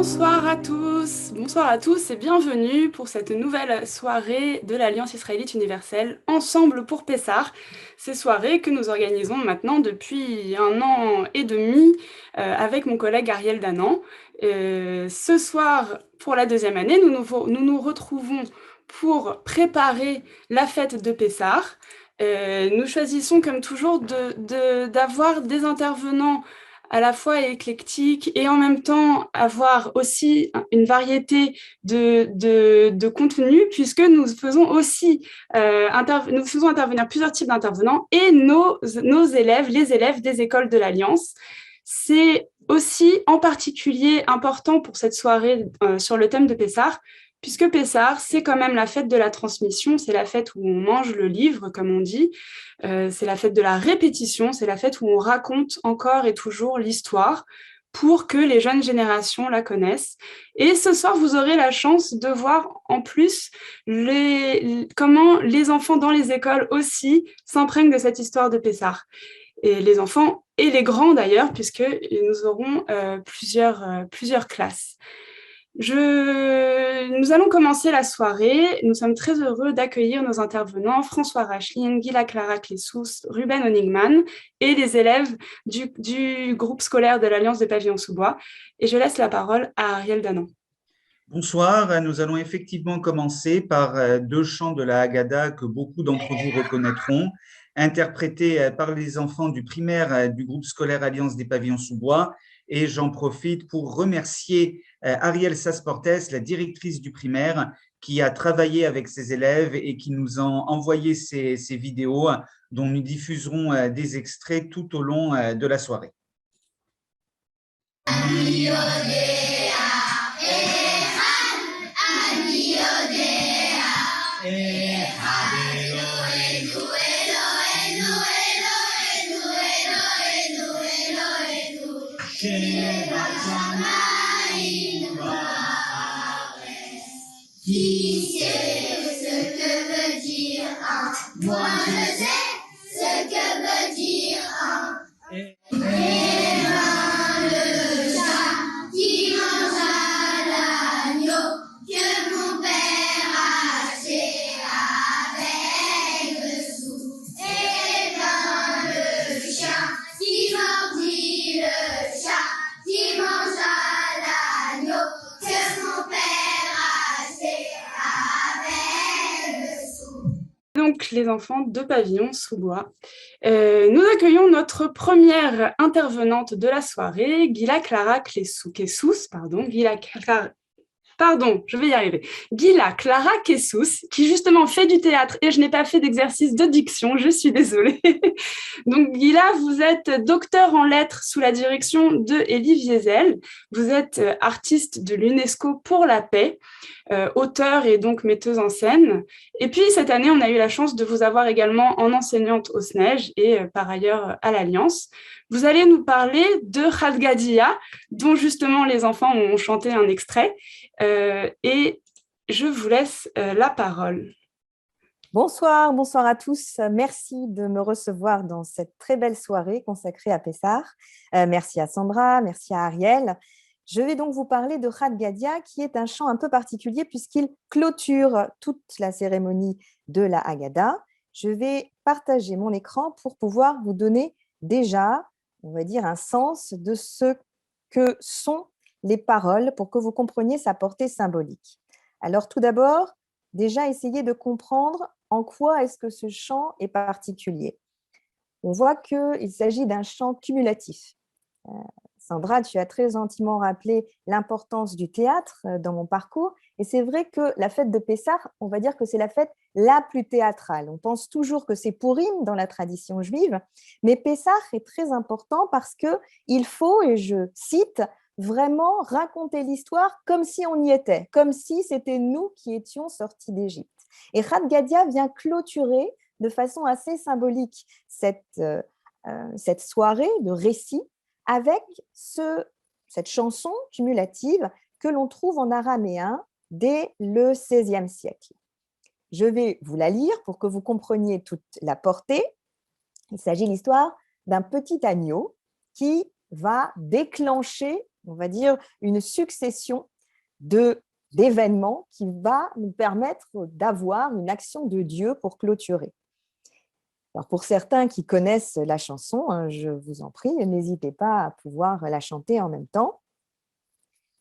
Bonsoir à tous et bienvenue pour cette nouvelle soirée de l'Alliance israélite universelle Ensemble pour Pessah. Ces soirées que nous organisons maintenant depuis 1 an et demi avec mon collègue Ariel Danan. Ce soir, pour la deuxième année, nous nous retrouvons pour préparer la fête de Pessah. Nous choisissons comme toujours d'avoir des intervenants à la fois éclectique et en même temps avoir aussi une variété de contenus, puisque nous faisons aussi nous faisons intervenir plusieurs types d'intervenants et nos élèves, les élèves des écoles de l'Alliance. C'est aussi en particulier important pour cette soirée sur le thème de Pessah, puisque Pessah, c'est quand même la fête de la transmission, c'est la fête où on mange le livre, comme on dit, c'est la fête de la répétition, c'est la fête où on raconte encore et toujours l'histoire pour que les jeunes générations la connaissent. Et ce soir, vous aurez la chance de voir en plus comment les enfants dans les écoles aussi s'imprègnent de cette histoire de Pessah. Et les enfants et les grands d'ailleurs, puisque nous aurons plusieurs classes. Nous allons commencer la soirée. Nous sommes très heureux d'accueillir nos intervenants François Rachlin, Gila Clara Clessous, Ruben Honigman et les élèves du groupe scolaire de l'Alliance de Pavillon-sous-Bois. Et je laisse la parole à Ariel Danan. Bonsoir, nous allons effectivement commencer par deux chants de la Haggadah que beaucoup d'entre vous reconnaîtront, interprétés par les enfants du primaire du groupe scolaire Alliance des Pavillons-sous-Bois. Et j'en profite pour remercier Ariel Sasportes, la directrice du primaire, qui a travaillé avec ses élèves et qui nous a envoyé ces vidéos dont nous diffuserons des extraits tout au long de la soirée. Qui sait ce que veut dire un? Moi je sais ce que veut dire un. Et le chat qui mangea l'agneau que mon père a acheté avec le sou. Et le chien qui mordit le chat qui mangea l'agneau que mon père donc les enfants de Pavillon-sous-Bois. Nous accueillons notre première intervenante de la soirée, Gila Clara Clessous, je vais y arriver. Gila Clara Clessous, qui justement fait du théâtre et je n'ai pas fait d'exercice de diction, je suis désolée. Donc Gila, vous êtes docteur en lettres sous la direction de Elie Wiesel. Vous êtes artiste de l'UNESCO pour la paix, auteure et donc metteuse en scène. Et puis cette année, on a eu la chance de vous avoir également en enseignante au SNEJ et par ailleurs à l'Alliance. Vous allez nous parler de Khadgadia, dont justement les enfants ont chanté un extrait. Et je vous laisse la parole. Bonsoir à tous. Merci de me recevoir dans cette très belle soirée consacrée à Pessah. Merci à Sandra, merci à Ariel. Je vais donc vous parler de Khadgadia, qui est un chant un peu particulier puisqu'il clôture toute la cérémonie de la Haggadah. Je vais partager mon écran pour pouvoir vous donner déjà, on va dire, un sens de ce que sont les paroles pour que vous compreniez sa portée symbolique. Alors tout d'abord, déjà essayez de comprendre en quoi est-ce que ce chant est particulier. On voit qu'il s'agit d'un chant cumulatif. Sandra, tu as très gentiment rappelé l'importance du théâtre dans mon parcours, et c'est vrai que la fête de Pessah, on va dire que c'est la fête la plus théâtrale. On pense toujours que c'est Pourim dans la tradition juive, mais Pessah est très important parce qu'il faut, et je cite, vraiment raconter l'histoire comme si on y était, comme si c'était nous qui étions sortis d'Égypte. Et Khadgadia vient clôturer de façon assez symbolique cette soirée de récit avec cette chanson cumulative que l'on trouve en araméen dès le XVIe siècle. Je vais vous la lire pour que vous compreniez toute la portée. Il s'agit de l'histoire d'un petit agneau qui va déclencher on va dire, une succession d'événements qui va nous permettre d'avoir une action de Dieu pour clôturer. Alors pour certains qui connaissent la chanson, je vous en prie, n'hésitez pas à pouvoir la chanter en même temps.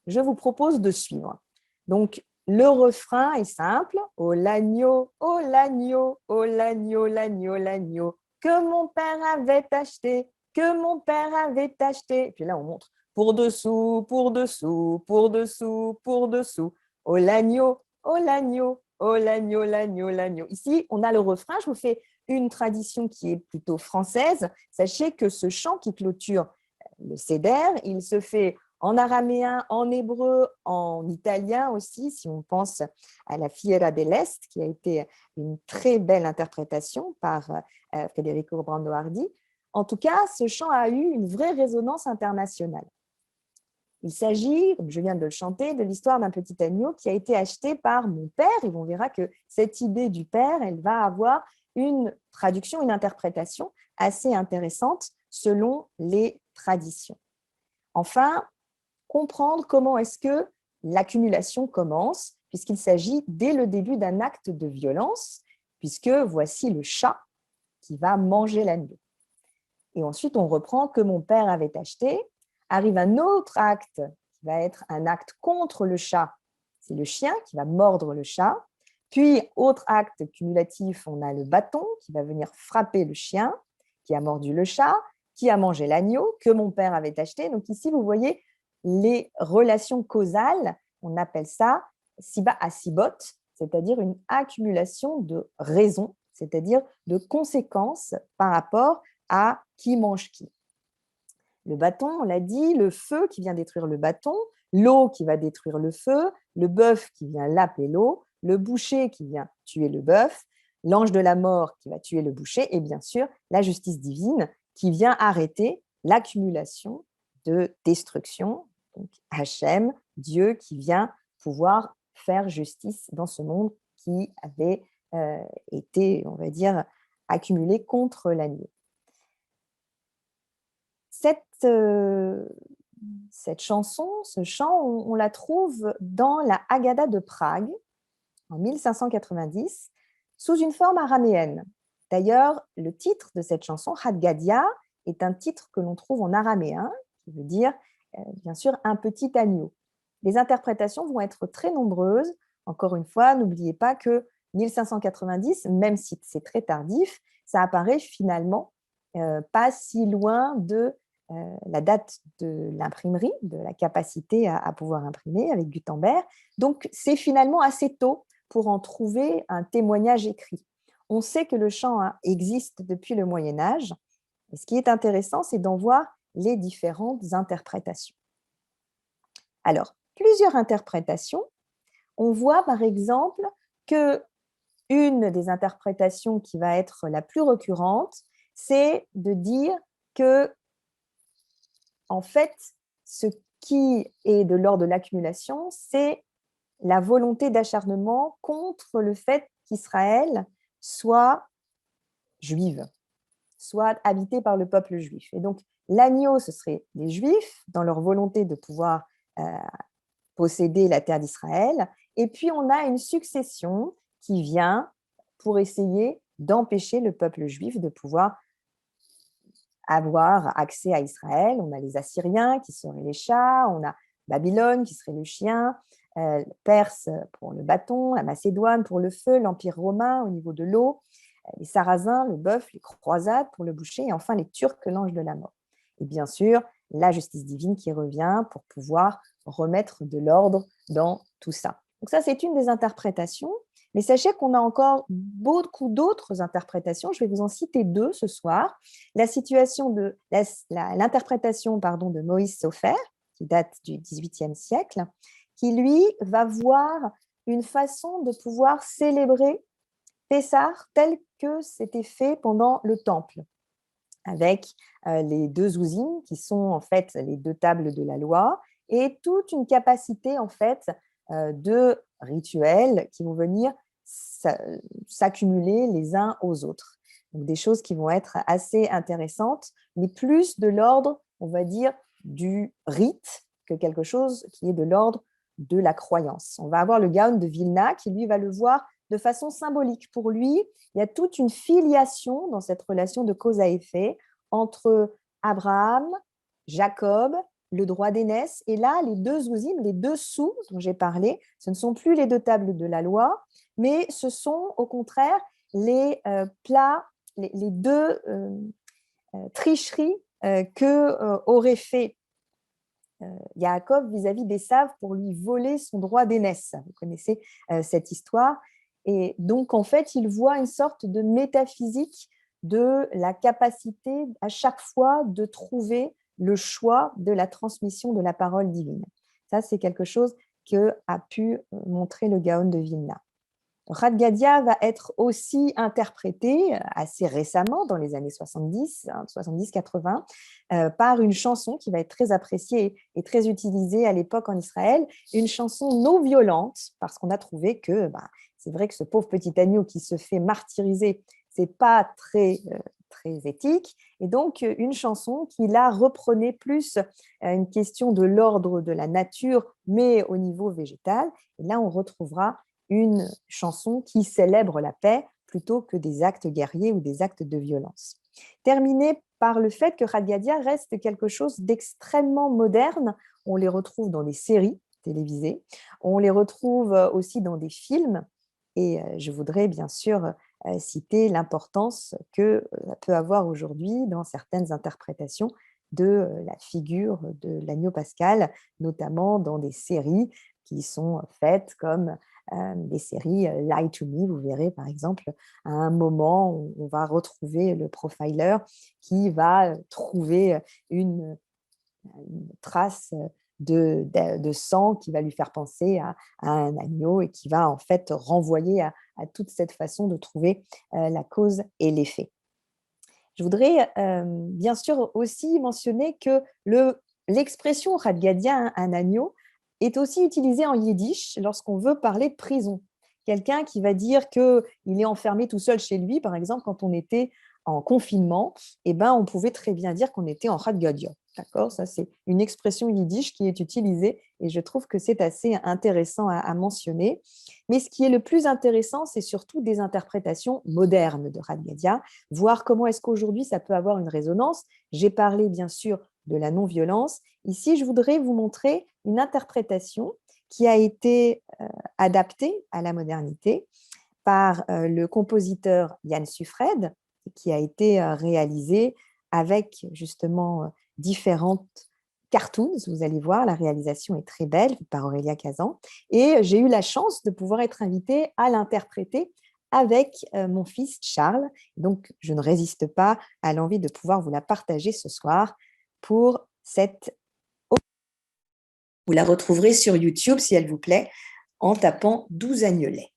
Je vous propose de suivre. Donc, le refrain est simple. Oh l'agneau, oh l'agneau, oh l'agneau, l'agneau, l'agneau, que mon père avait acheté, que mon père avait acheté. Et puis là, on montre pour dessous, pour dessous, pour dessous, pour dessous. Oh l'agneau, oh l'agneau, oh l'agneau, l'agneau, l'agneau. Ici, on a le refrain. Je vous fais une tradition qui est plutôt française. Sachez que ce chant qui clôture le Seder, il se fait en araméen, en hébreu, en italien aussi, si on pense à la Fiera dell'Est, qui a été une très belle interprétation par Federico Brandoardi. En tout cas, ce chant a eu une vraie résonance internationale. Il s'agit, comme je viens de le chanter, de l'histoire d'un petit agneau qui a été acheté par mon père. Et on verra que cette idée du père, elle va avoir une traduction, une interprétation assez intéressante selon les traditions. Enfin, comprendre comment est-ce que l'accumulation commence, puisqu'il s'agit dès le début d'un acte de violence, puisque voici le chat qui va manger l'agneau. Et ensuite, on reprend que mon père avait acheté. Arrive un autre acte qui va être un acte contre le chat. C'est le chien qui va mordre le chat. Puis, autre acte cumulatif, on a le bâton qui va venir frapper le chien, qui a mordu le chat, qui a mangé l'agneau, que mon père avait acheté. Donc ici, vous voyez les relations causales, on appelle ça siba à sibot, c'est-à-dire une accumulation de raisons, c'est-à-dire de conséquences par rapport à qui mange qui. Le bâton, on l'a dit, le feu qui vient détruire le bâton, l'eau qui va détruire le feu, le bœuf qui vient laper l'eau, le boucher qui vient tuer le bœuf, l'ange de la mort qui va tuer le boucher, et bien sûr, la justice divine qui vient arrêter l'accumulation de destruction. Donc, Hachem, Dieu qui vient pouvoir faire justice dans ce monde qui avait été, on va dire, accumulé contre l'agneau. Cette chanson, ce chant, on la trouve dans la Haggadah de Prague en 1590 sous une forme araméenne. D'ailleurs, le titre de cette chanson, Had Gadia, est un titre que l'on trouve en araméen, qui veut dire, bien sûr, un petit agneau. Les interprétations vont être très nombreuses. Encore une fois, n'oubliez pas que 1590, même si c'est très tardif, ça apparaît finalement pas si loin de la date de l'imprimerie, de la capacité à pouvoir imprimer avec Gutenberg. Donc, c'est finalement assez tôt pour en trouver un témoignage écrit. On sait que le chant existe depuis le Moyen-Âge. Et ce qui est intéressant, c'est d'en voir les différentes interprétations. Alors, plusieurs interprétations. On voit par exemple qu'une des interprétations qui va être la plus récurrente, c'est de dire que, en fait, ce qui est de l'ordre de l'accumulation, c'est la volonté d'acharnement contre le fait qu'Israël soit juive, soit habité par le peuple juif. Et donc, l'agneau, ce serait les Juifs, dans leur volonté de pouvoir posséder la terre d'Israël. Et puis, on a une succession qui vient pour essayer d'empêcher le peuple juif de pouvoir avoir accès à Israël. On a les Assyriens qui seraient les chats, on a Babylone qui serait le chien, Perse pour le bâton, la Macédoine pour le feu, l'Empire romain au niveau de l'eau, les Sarrasins, le bœuf, les croisades pour le boucher, et enfin les Turcs, l'ange de la mort. Et bien sûr, la justice divine qui revient pour pouvoir remettre de l'ordre dans tout ça. Donc ça, c'est une des interprétations, mais sachez qu'on a encore beaucoup d'autres interprétations. Je vais vous en citer deux ce soir. L'interprétation de Moïse Sofer, qui date du XVIIIe siècle, qui, lui, va voir une façon de pouvoir célébrer Pessah tel que c'était fait pendant le Temple, avec les deux ouzim, qui sont en fait les deux tables de la loi, et toute une capacité en fait de rituels qui vont venir s'accumuler les uns aux autres. Donc des choses qui vont être assez intéressantes, mais plus de l'ordre, on va dire, du rite que quelque chose qui est de l'ordre de la croyance. On va avoir le Gaon de Vilna qui, lui, va le voir de façon symbolique. Pour lui, il y a toute une filiation dans cette relation de cause à effet entre Abraham, Jacob, le droit d'aînesse, et là, les deux zouzim, les deux sous dont j'ai parlé, ce ne sont plus les deux tables de la loi, mais ce sont au contraire les plats, les deux tricheries que aurait fait Yaakov vis-à-vis d'Ésav pour lui voler son droit d'aînesse. Vous connaissez cette histoire. Et donc, en fait, il voit une sorte de métaphysique de la capacité à chaque fois de trouver le choix de la transmission de la parole divine. Ça, c'est quelque chose que a pu montrer le Gaon de Vilna. Rad Gadia va être aussi interprété assez récemment, dans les années 70-80, par une chanson qui va être très appréciée et très utilisée à l'époque en Israël, une chanson non violente, parce qu'on a trouvé que c'est vrai que ce pauvre petit agneau qui se fait martyriser, c'est pas très éthique, et donc une chanson qui là reprenait plus une question de l'ordre de la nature, mais au niveau végétal, et là on retrouvera une chanson qui célèbre la paix plutôt que des actes guerriers ou des actes de violence. Terminé par le fait que Rad Gadia reste quelque chose d'extrêmement moderne, on les retrouve dans des séries télévisées, on les retrouve aussi dans des films, et je voudrais bien sûr citer l'importance que peut avoir aujourd'hui dans certaines interprétations de la figure de l'agneau pascal, notamment dans des séries qui sont faites comme des séries Lie to Me. Vous verrez par exemple à un moment où on va retrouver le profiler qui va trouver une trace de sang qui va lui faire penser à un agneau et qui va en fait renvoyer à toute cette façon de trouver la cause et l'effet. Je voudrais bien sûr aussi mentionner que l'expression Rad Gadia, un agneau, est aussi utilisée en yiddish lorsqu'on veut parler de prison. Quelqu'un qui va dire qu'il est enfermé tout seul chez lui, par exemple, quand on était en confinement, on pouvait très bien dire qu'on était en Rad Gadia. D'accord ? Ça, c'est une expression yiddish qui est utilisée et je trouve que c'est assez intéressant à mentionner. Mais ce qui est le plus intéressant, c'est surtout des interprétations modernes de Rad Gadia, voir comment est-ce qu'aujourd'hui ça peut avoir une résonance. J'ai parlé bien sûr de la non-violence. Ici, je voudrais vous montrer une interprétation qui a été adaptée à la modernité par le compositeur Jan Sufred, qui a été réalisée avec justement différentes cartoons. Vous allez voir, la réalisation est très belle par Aurélia Kazan. Et j'ai eu la chance de pouvoir être invitée à l'interpréter avec mon fils Charles. Donc, je ne résiste pas à l'envie de pouvoir vous la partager ce soir pour cette... Vous la retrouverez sur YouTube, si elle vous plaît, en tapant 12 agnelets.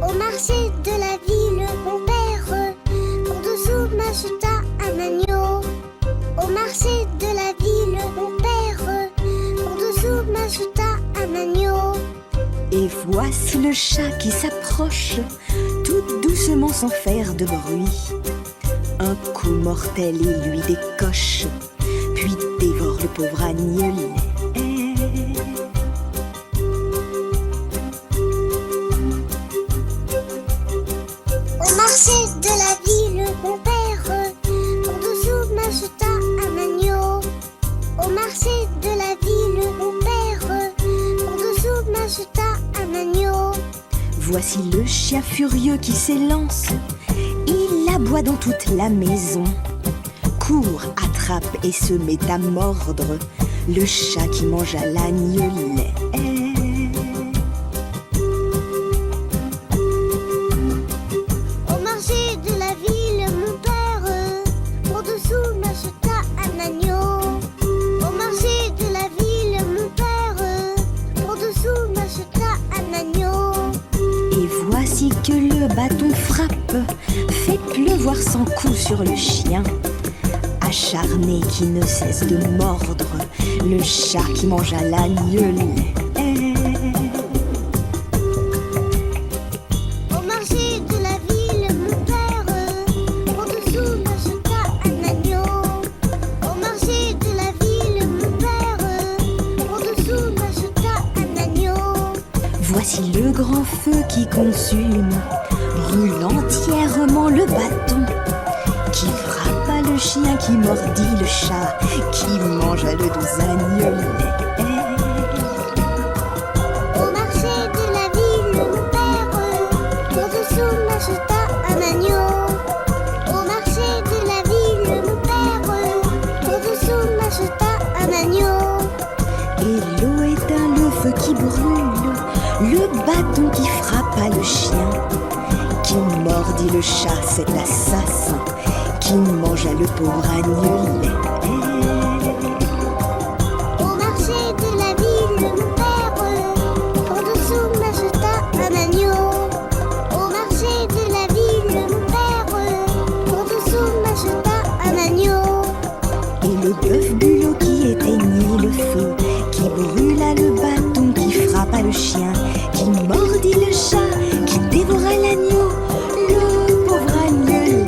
Au marché de la ville, mon père, pour 2 sous m'acheta un agneau. Au marché de la ville, mon père, pour 2 sous m'acheta un agneau. Et voici le chat qui s'approche, tout doucement sans faire de bruit. Un coup mortel et lui décoche, puis dévore le pauvre agnelet. Au marché de la ville, mon père, pour 2 sous m'acheta un agneau. Au marché de la ville, mon père, pour 2 sous m'acheta un agneau. Voici le chien furieux qui s'élance, il aboie dans toute la maison. Court, attrape et se met à mordre le chat qui mange à l'agnelet. Au marché de la ville, mon père, pour 2 sous m'acheta un agneau. Au marché de la ville, mon père, pour 2 sous m'acheta un agneau. Et voici que le bâton frappe, fait pleuvoir sans coup sur le chien, acharné qui ne cesse de mordre le chat qui mange à l'agnelet. grand feu qui consume, brûle entièrement le bâton, qui frappa le chien, qui mordit le chat, qui mangea le doux agnelet. Au marché de la ville, mon père, pour dessous m'acheta un agneau. Au marché de la ville, mon père, pour dessous m'acheta un agneau. Et l'eau éteint le feu qui brûle, le bâton qui frappa le chien, qui mordit le chat, cet assassin, qui mangea le pauvre agnelet. Au marché de la ville, mon père, pour dessous m'acheta un agneau. Au marché de la ville, mon père, pour dessous m'acheta un agneau. Et le bœuf bulot qui éteignit le feu, qui brûla le bâton, qui frappa le chien, qui mordit le chat, qui dévora l'agneau, le pauvre agnelet.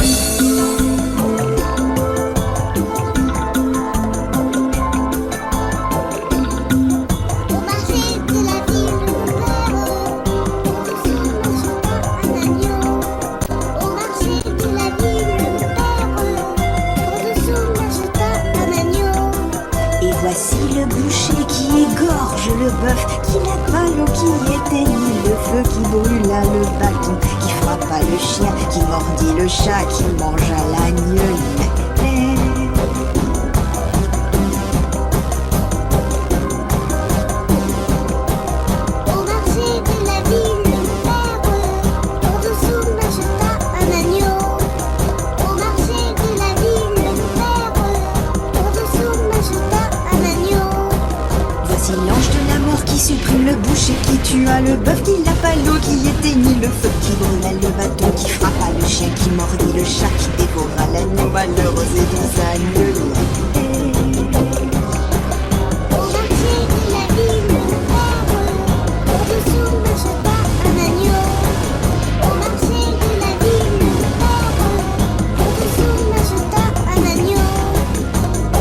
Au marché de la ville, mon père, pour dessous m'acheta un agneau. Au marché de la ville, mon père, pour dessous m'acheta un agneau. Et voici le boucher qui égorge le bœuf, qui n'a pas l'eau, qui éteignit le feu, qui brûla le bâton, qui frappa le chien, qui mordit le chat, qui mangea l'agnelet. Au marché de la ville, mon père, pour dessous m'acheta un agneau. Au marché de la ville, mon père, pour dessous m'acheta un agneau. Voici l'ange de la mort qui supprime le boucher, qui tua le bœuf, qui n'a pas l'eau, qui éteignit le feu, qui brûla le bâton, qui frappa le chien, qui mordit le chat, qui dévora l'agneau, malheureux et doux agnelet. Au marché de la ville, mon père, pour dessous m'acheta un agneau. Au marché de la ville, mon père, pour dessous m'acheta un agneau.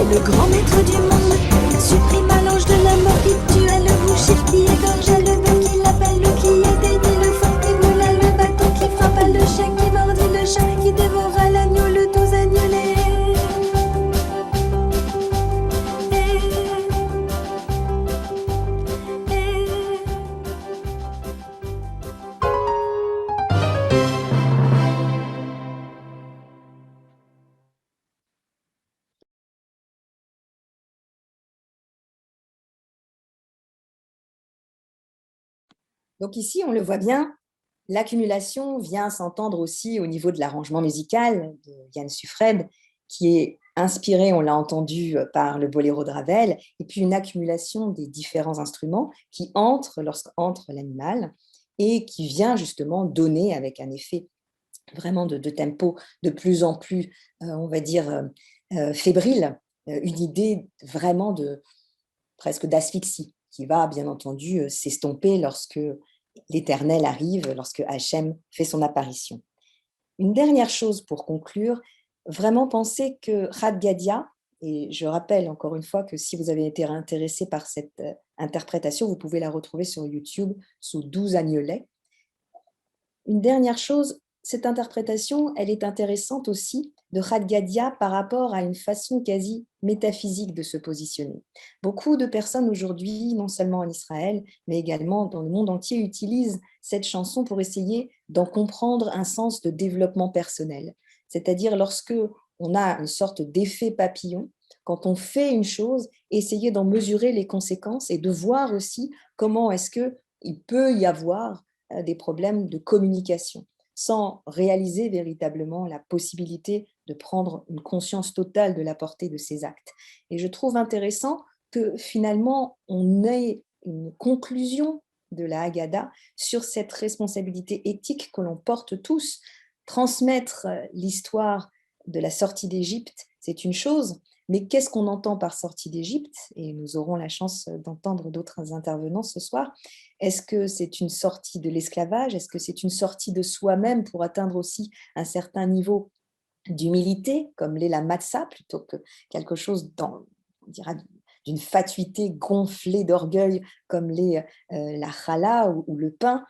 Et le grand maître du monde supprima l'ange de la mort, qui tua le boucher, qui égorgea le bœuf, qui lava l'eau, qui éteignit le feu, qui brûla le bâton, qui frappa le chien, qui mordit le chat, qui dévora l'agneau, le doux agnelet. Donc ici, on le voit bien, l'accumulation vient s'entendre aussi au niveau de l'arrangement musical de Yann Suffred, qui est inspiré, on l'a entendu, par le boléro de Ravel, et puis une accumulation des différents instruments qui entrent lorsqu'entre l'animal et qui vient justement donner, avec un effet vraiment de tempo de plus en plus, on va dire, fébrile, une idée vraiment presque d'asphyxie, qui va bien entendu s'estomper lorsque l'Éternel arrive, lorsque Hachem fait son apparition. Une dernière chose pour conclure, vraiment penser que Chad Gadya, et je rappelle encore une fois que si vous avez été intéressé par cette interprétation, vous pouvez la retrouver sur YouTube sous 12 agnolets. Une dernière chose, cette interprétation, elle est intéressante aussi de Chad Gadya par rapport à une façon quasi métaphysique de se positionner. Beaucoup de personnes aujourd'hui, non seulement en Israël, mais également dans le monde entier, utilisent cette chanson pour essayer d'en comprendre un sens de développement personnel. C'est-à-dire lorsque on a une sorte d'effet papillon, quand on fait une chose, essayer d'en mesurer les conséquences et de voir aussi comment est-ce qu'il peut y avoir des problèmes de communication, sans réaliser véritablement la possibilité de prendre une conscience totale de la portée de ces actes. Et je trouve intéressant que finalement, on ait une conclusion de la Haggadah sur cette responsabilité éthique que l'on porte tous. Transmettre l'histoire de la sortie d'Égypte, c'est une chose, mais qu'est-ce qu'on entend par sortie d'Égypte? Et nous aurons la chance d'entendre d'autres intervenants ce soir. Est-ce que c'est une sortie de l'esclavage? Est-ce que c'est une sortie de soi-même pour atteindre aussi un certain niveau d'humilité, comme l'est la matzah, plutôt que quelque chose d'une fatuité gonflée d'orgueil comme la challah ou le pain,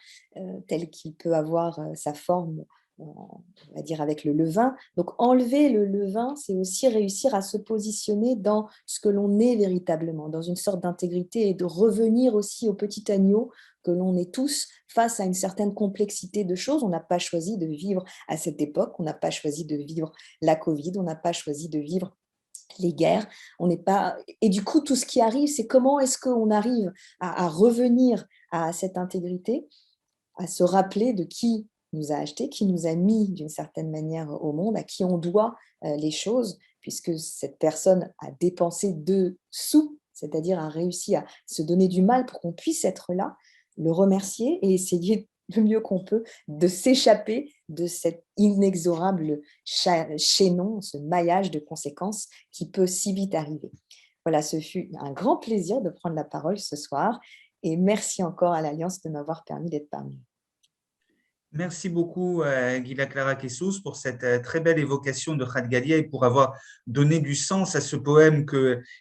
tel qu'il peut avoir sa forme, on va dire avec le levain. Donc enlever le levain, c'est aussi réussir à se positionner dans ce que l'on est véritablement, dans une sorte d'intégrité et de revenir aussi au petit agneau que l'on est tous face à une certaine complexité de choses. On n'a pas choisi de vivre à cette époque, on n'a pas choisi de vivre la Covid, on n'a pas choisi de vivre les guerres, on n'est pas... Et du coup, tout ce qui arrive, c'est comment est-ce qu'on arrive à revenir à cette intégrité, à se rappeler de qui nous a achetés, qui nous a mis d'une certaine manière au monde, à qui on doit les choses, puisque cette personne a dépensé de sous, c'est-à-dire a réussi à se donner du mal pour qu'on puisse être là, le remercier et essayer le mieux qu'on peut de s'échapper de cet inexorable chaînon, ce maillage de conséquences qui peut si vite arriver. Voilà, ce fut un grand plaisir de prendre la parole ce soir et merci encore à l'Alliance de m'avoir permis d'être parmi vous. Merci beaucoup, Gila Clara Kessous, pour cette très belle évocation de Khat Galia et pour avoir donné du sens à ce poème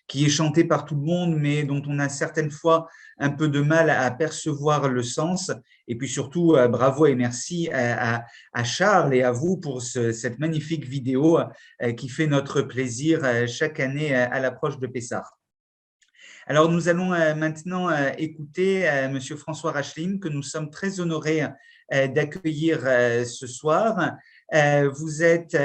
qui est chanté par tout le monde, mais dont on a certaines fois un peu de mal à percevoir le sens. Et puis surtout, bravo et merci à Charles et à vous pour cette magnifique vidéo qui fait notre plaisir chaque année à l'approche de Pessah. Alors, nous allons maintenant écouter Monsieur François Racheline, que nous sommes très honorés d'accueillir ce soir. Vous êtes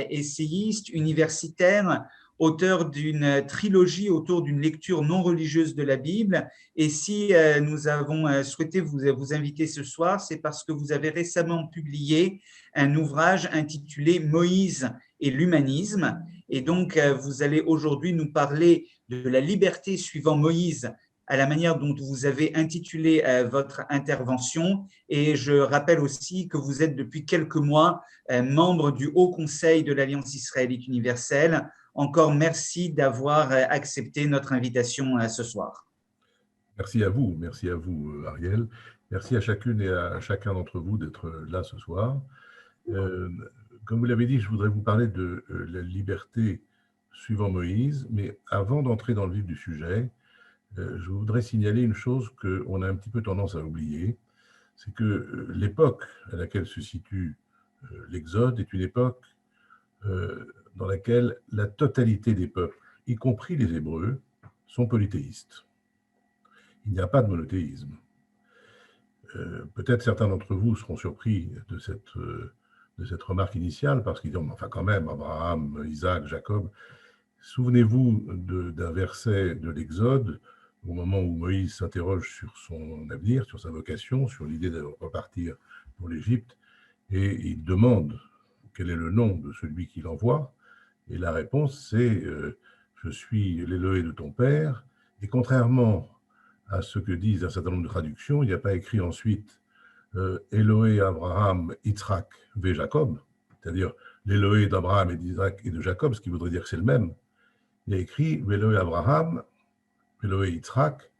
essayiste, universitaire, auteur d'une trilogie autour d'une lecture non religieuse de la Bible. Et si nous avons souhaité vous inviter ce soir, c'est parce que vous avez récemment publié un ouvrage intitulé « Moïse et l'humanisme ». Et donc, vous allez aujourd'hui nous parler de la liberté suivant Moïse, à la manière dont vous avez intitulé votre intervention. Et je rappelle aussi que vous êtes depuis quelques mois membre du Haut Conseil de l'Alliance israélite universelle. Encore merci d'avoir accepté notre invitation ce soir. Merci à vous, Ariel. Merci à chacune et à chacun d'entre vous d'être là ce soir. Comme vous l'avez dit, je voudrais vous parler de la liberté suivant Moïse, mais avant d'entrer dans le vif du sujet, je voudrais signaler une chose qu'on a un petit peu tendance à oublier, c'est que l'époque à laquelle se situe l'Exode est une époque dans laquelle la totalité des peuples, y compris les Hébreux, sont polythéistes. Il n'y a pas de monothéisme. Peut-être certains d'entre vous seront surpris de cette remarque initiale, parce qu'ils disent, enfin quand même, Abraham, Isaac, Jacob. Souvenez-vous d'un verset de l'Exode, au moment où Moïse s'interroge sur son avenir, sur sa vocation, sur l'idée de repartir pour l'Égypte, et il demande quel est le nom de celui qui l'envoie, et la réponse c'est « Je suis l'Élohé de ton père », et contrairement à ce que disent un certain nombre de traductions, il n'y a pas écrit ensuite Élohé Abraham, Yitzhak ve Jacob, c'est-à-dire l'Élohé d'Abraham et d'Isaac et de Jacob, ce qui voudrait dire que c'est le même. Il y a écrit Élohé Abraham, Élohé Yitzhak,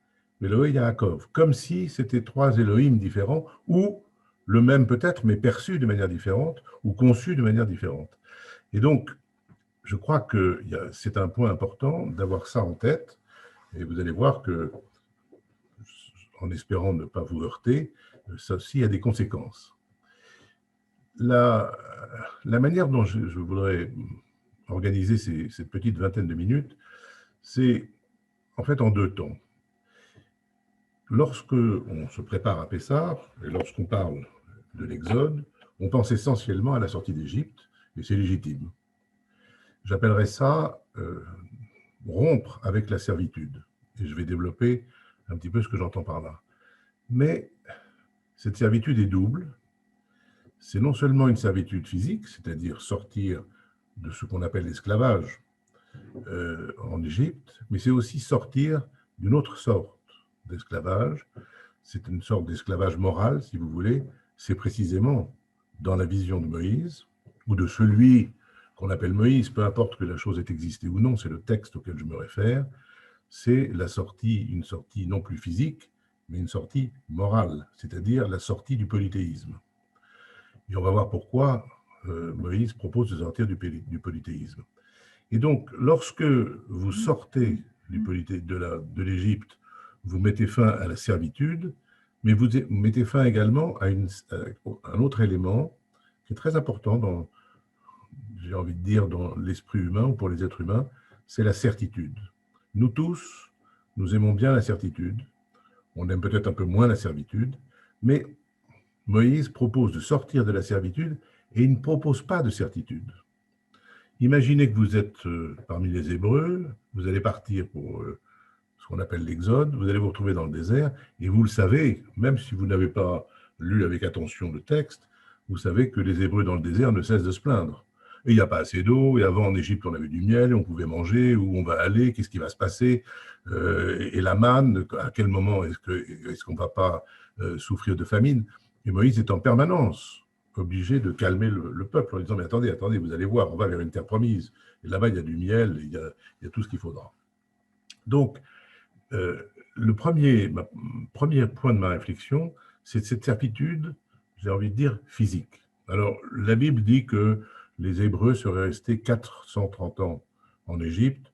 Élohé Yaakov, comme si c'était trois Élohim différents, ou le même peut-être, mais perçu de manière différente, ou conçu de manière différente. Et donc, je crois que c'est un point important d'avoir ça en tête, et vous allez voir que, en espérant ne pas vous heurter, ça aussi a des conséquences. La manière dont je voudrais organiser cette petite vingtaine de minutes, c'est en fait en deux temps. Lorsque on se prépare à Pessah, et lorsqu'on parle de l'Exode, on pense essentiellement à la sortie d'Égypte, et c'est légitime. J'appellerais ça rompre avec la servitude, et je vais développer un petit peu ce que j'entends par là. Mais cette servitude est double. C'est non seulement une servitude physique, c'est-à-dire sortir de ce qu'on appelle l'esclavage en Égypte, mais c'est aussi sortir d'une autre sorte d'esclavage. C'est une sorte d'esclavage moral, si vous voulez. C'est précisément dans la vision de Moïse, ou de celui qu'on appelle Moïse, peu importe que la chose ait existé ou non, c'est le texte auquel je me réfère, c'est une sortie non plus physique, mais une sortie morale, c'est-à-dire la sortie du polythéisme. Et on va voir pourquoi Moïse propose de sortir du polythéisme. Et donc, lorsque vous sortez de l'Égypte, vous mettez fin à la servitude, mais vous mettez fin également à un autre élément qui est très important dans, j'ai envie de dire, dans l'esprit humain ou pour les êtres humains, c'est la certitude. Nous tous, nous aimons bien la certitude, on aime peut-être un peu moins la servitude, mais Moïse propose de sortir de la servitude et il ne propose pas de certitude. Imaginez que vous êtes parmi les Hébreux, vous allez partir pour ce qu'on appelle l'Exode, vous allez vous retrouver dans le désert, et vous le savez, même si vous n'avez pas lu avec attention le texte, vous savez que les Hébreux dans le désert ne cessent de se plaindre. Et il n'y a pas assez d'eau, et avant en Égypte on avait du miel, et on pouvait manger, où on va aller, qu'est-ce qui va se passer, et la manne, à quel moment est-ce qu'on ne va pas souffrir de famine. Et Moïse est en permanence obligé de calmer le peuple en disant « Mais attendez, vous allez voir, on va vers une terre promise. Et là-bas, il y a du miel, il y a tout ce qu'il faudra. » Donc, le premier point de ma réflexion, c'est cette certitude, j'ai envie de dire, physique. Alors, la Bible dit que les Hébreux seraient restés 430 ans en Égypte.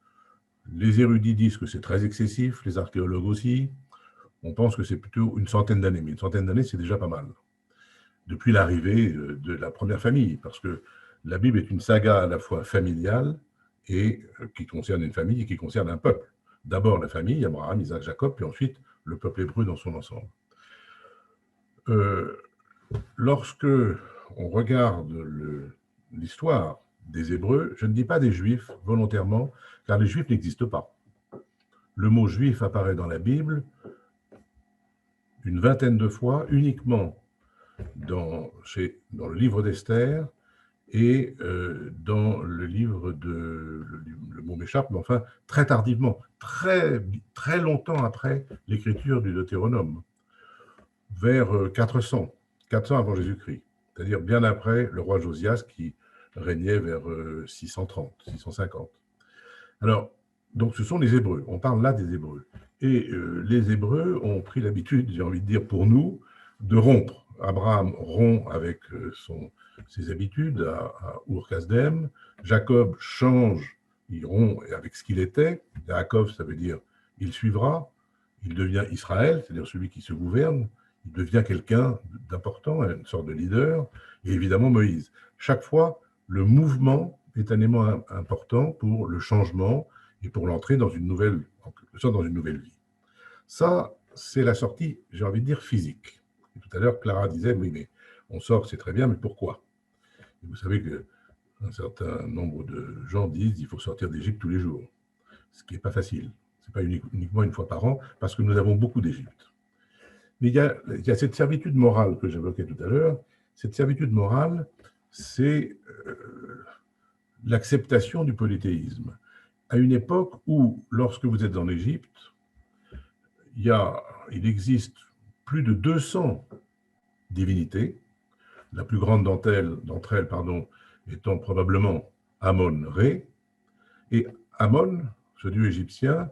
Les érudits disent que c'est très excessif, les archéologues aussi. On pense que c'est plutôt une centaine d'années, mais une centaine d'années, c'est déjà pas mal. Depuis l'arrivée de la première famille, parce que la Bible est une saga à la fois familiale et qui concerne une famille et qui concerne un peuple. D'abord la famille, Abraham, Isaac, Jacob, puis ensuite le peuple hébreu dans son ensemble. Lorsque on regarde l'histoire des Hébreux, je ne dis pas des Juifs volontairement, car les Juifs n'existent pas. Le mot juif apparaît dans la Bible une vingtaine de fois, uniquement dans le livre d'Esther et dans le livre le mot m'échappe, mais enfin très tardivement, très longtemps après l'écriture du Deutéronome, vers 400 avant Jésus-Christ, c'est-à-dire bien après le roi Josias qui régnait vers 630, 650. Alors, donc ce sont les Hébreux, on parle là des Hébreux. Et les Hébreux ont pris l'habitude, j'ai envie de dire pour nous, de rompre. Abraham rompt avec ses habitudes à Ur-Kasdem. Jacob change, il rompt avec ce qu'il était. Yaakov, ça veut dire il suivra. Il devient Israël, c'est-à-dire celui qui se gouverne. Il devient quelqu'un d'important, une sorte de leader. Et évidemment Moïse. Chaque fois, le mouvement est un élément important pour le changement et pour l'entrée dans une nouvelle vie. Ça, c'est la sortie, j'ai envie de dire, physique. Et tout à l'heure, Clara disait, oui, mais on sort, c'est très bien, mais pourquoi? Et vous savez qu'un certain nombre de gens disent qu'il faut sortir d'Égypte tous les jours, ce qui n'est pas facile. Ce n'est pas uniquement une fois par an, parce que nous avons beaucoup d'Égypte. Mais il y a cette servitude morale que j'évoquais tout à l'heure. Cette servitude morale, c'est l'acceptation du polythéisme. À une époque où, lorsque vous êtes en Égypte, il existe plus de 200 divinités, la plus grande d'entre elles étant probablement Amon-Ré. Et Amon, ce dieu égyptien,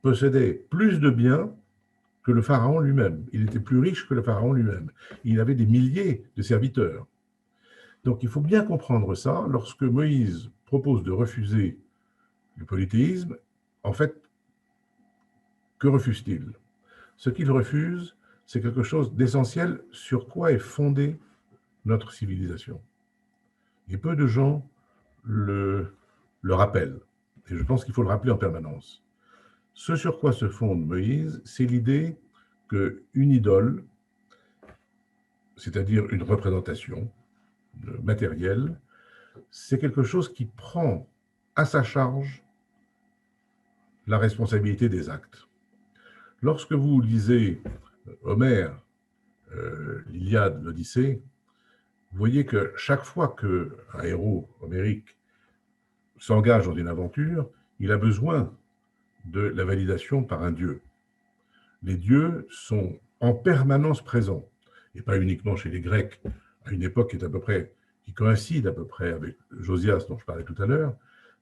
possédait plus de biens que le pharaon lui-même. Il était plus riche que le pharaon lui-même. Il avait des milliers de serviteurs. Donc il faut bien comprendre ça. Lorsque Moïse propose de refuser le polythéisme, en fait, que refuse-t-il? Ce qu'il refuse, c'est quelque chose d'essentiel sur quoi est fondée notre civilisation. Et peu de gens le rappellent. Et je pense qu'il faut le rappeler en permanence. Ce sur quoi se fonde Moïse, c'est l'idée qu'une idole, c'est-à-dire une représentation matérielle, c'est quelque chose qui prend à sa charge la responsabilité des actes. Lorsque vous lisez Homère, l'Iliade, l'Odyssée, vous voyez que chaque fois qu'un héros homérique s'engage dans une aventure, il a besoin de la validation par un dieu. Les dieux sont en permanence présents, et pas uniquement chez les Grecs, à une époque qui coïncide à peu près avec Josias dont je parlais tout à l'heure,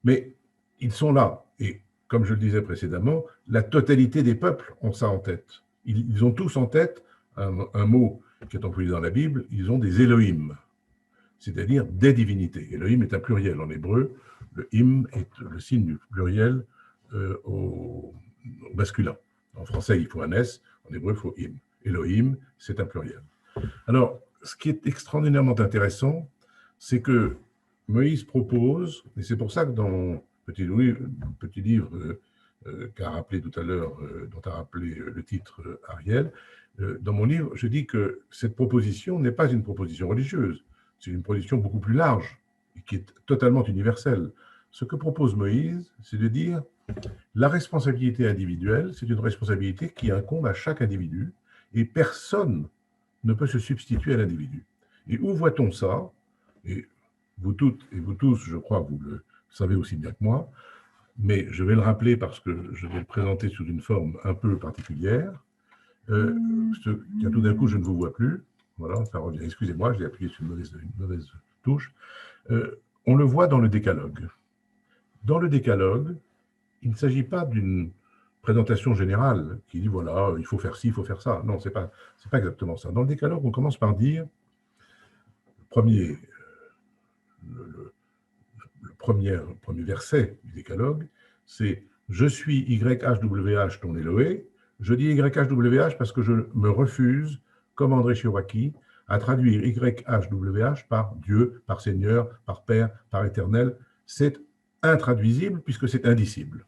mais ils sont là. Et comme je le disais précédemment, la totalité des peuples ont ça en tête. Ils ont tous en tête un mot qui est employé dans la Bible, ils ont des Elohim, c'est-à-dire des divinités. Elohim est un pluriel en hébreu, le im est le signe du pluriel au masculin. En français, il faut un S, en hébreu, il faut im. Elohim, c'est un pluriel. Alors, ce qui est extraordinairement intéressant, c'est que Moïse propose, et c'est pour ça que dans mon petit livre qu'a rappelé tout à l'heure, dont a rappelé le titre Ariel, dans mon livre, je dis que cette proposition n'est pas une proposition religieuse, c'est une proposition beaucoup plus large et qui est totalement universelle. Ce que propose Moïse, c'est de dire la responsabilité individuelle, c'est une responsabilité qui incombe à chaque individu et personne ne peut se substituer à l'individu. Et où voit-on ça? Et vous toutes et vous tous, je crois que vous le savez aussi bien que moi, mais je vais le rappeler parce que je vais le présenter sous une forme un peu particulière. Tout d'un coup, je ne vous vois plus. Voilà, ça revient. Excusez-moi, j'ai appuyé sur une mauvaise touche. On le voit dans le décalogue. Dans le décalogue, il ne s'agit pas d'une présentation générale qui dit voilà, il faut faire ci, il faut faire ça. Non, c'est pas exactement ça. Dans le décalogue, on commence par dire le premier verset du décalogue, c'est je suis YHWH ton Elohé. Je dis YHWH parce que je me refuse, comme André Chirouaki, à traduire YHWH par Dieu, par Seigneur, par Père, par Éternel. C'est intraduisible puisque c'est indicible.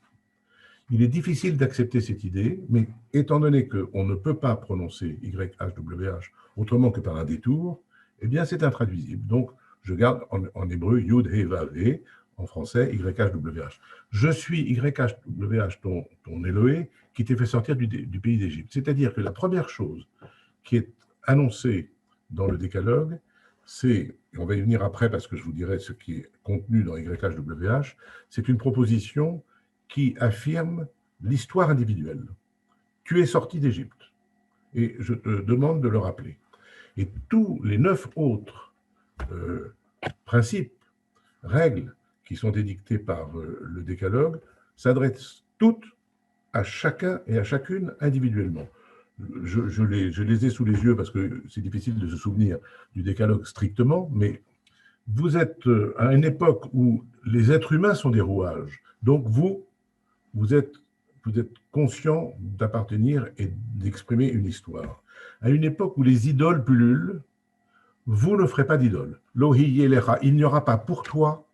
Il est difficile d'accepter cette idée, mais étant donné qu'on ne peut pas prononcer YHWH autrement que par un détour, eh bien c'est intraduisible. Donc, je garde en hébreu Yud He Vav He, en français YHWH. Je suis YHWH ton Elohé qui t'ai fait sortir du pays d'Égypte. C'est-à-dire que la première chose qui est annoncée dans le décalogue, c'est, et on va y venir après parce que je vous dirai ce qui est contenu dans YHWH, c'est une proposition qui affirme l'histoire individuelle. Tu es sorti d'Égypte et je te demande de le rappeler. Et tous les 9 autres principes, règles qui sont édictées par le décalogue s'adressent toutes à chacun et à chacune individuellement. Je les ai sous les yeux parce que c'est difficile de se souvenir du décalogue strictement, mais vous êtes à une époque où les êtres humains sont des rouages. Donc vous êtes conscient d'appartenir et d'exprimer une histoire. À une époque où les idoles pullulent, vous ne ferez pas d'idole. Il n'y aura pas pour toi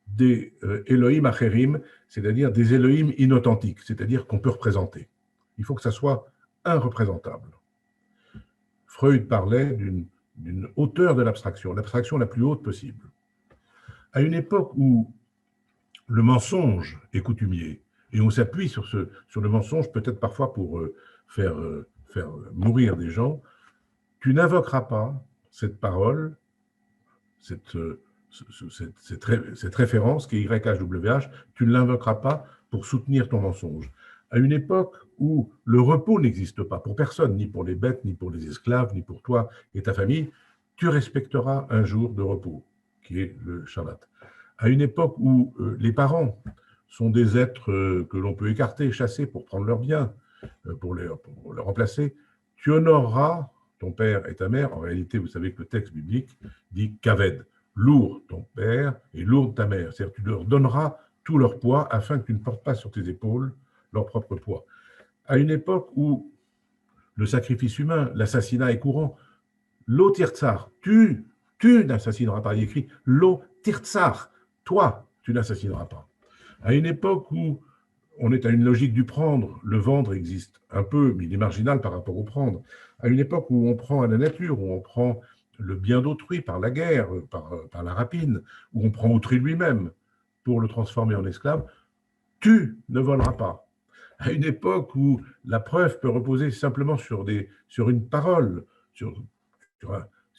des Elohim acherim, c'est-à-dire des Elohim inauthentiques, c'est-à-dire qu'on peut représenter. Il faut que ça soit irreprésentable. Freud parlait d'une hauteur de l'abstraction la plus haute possible. À une époque où le mensonge est coutumier, et on s'appuie sur le mensonge peut-être parfois pour faire mourir des gens, tu n'invoqueras pas cette parole, cette référence qui est YHWH, tu ne l'invoqueras pas pour soutenir ton mensonge. À une époque où le repos n'existe pas pour personne, ni pour les bêtes, ni pour les esclaves, ni pour toi et ta famille, tu respecteras un jour de repos, qui est le Shabbat. À une époque où les parents sont des êtres que l'on peut écarter, chasser pour prendre leurs biens, pour les remplacer, tu honoreras ton père et ta mère. En réalité, vous savez que le texte biblique dit kaved, lourd ton père et lourd ta mère. C'est-à-dire que tu leur donneras tout leur poids afin que tu ne portes pas sur tes épaules leur propre poids. À une époque où le sacrifice humain, l'assassinat est courant, lo tirtsar, tu n'assassineras pas. Il est écrit lo tirtsar, toi, tu n'assassineras pas. À une époque où on est à une logique du prendre, le vendre existe un peu, mais il est marginal par rapport au prendre. À une époque où on prend à la nature, où on prend le bien d'autrui par la guerre, par la rapine, où on prend autrui lui-même pour le transformer en esclave, tu ne voleras pas. À une époque où la preuve peut reposer simplement sur une parole, sur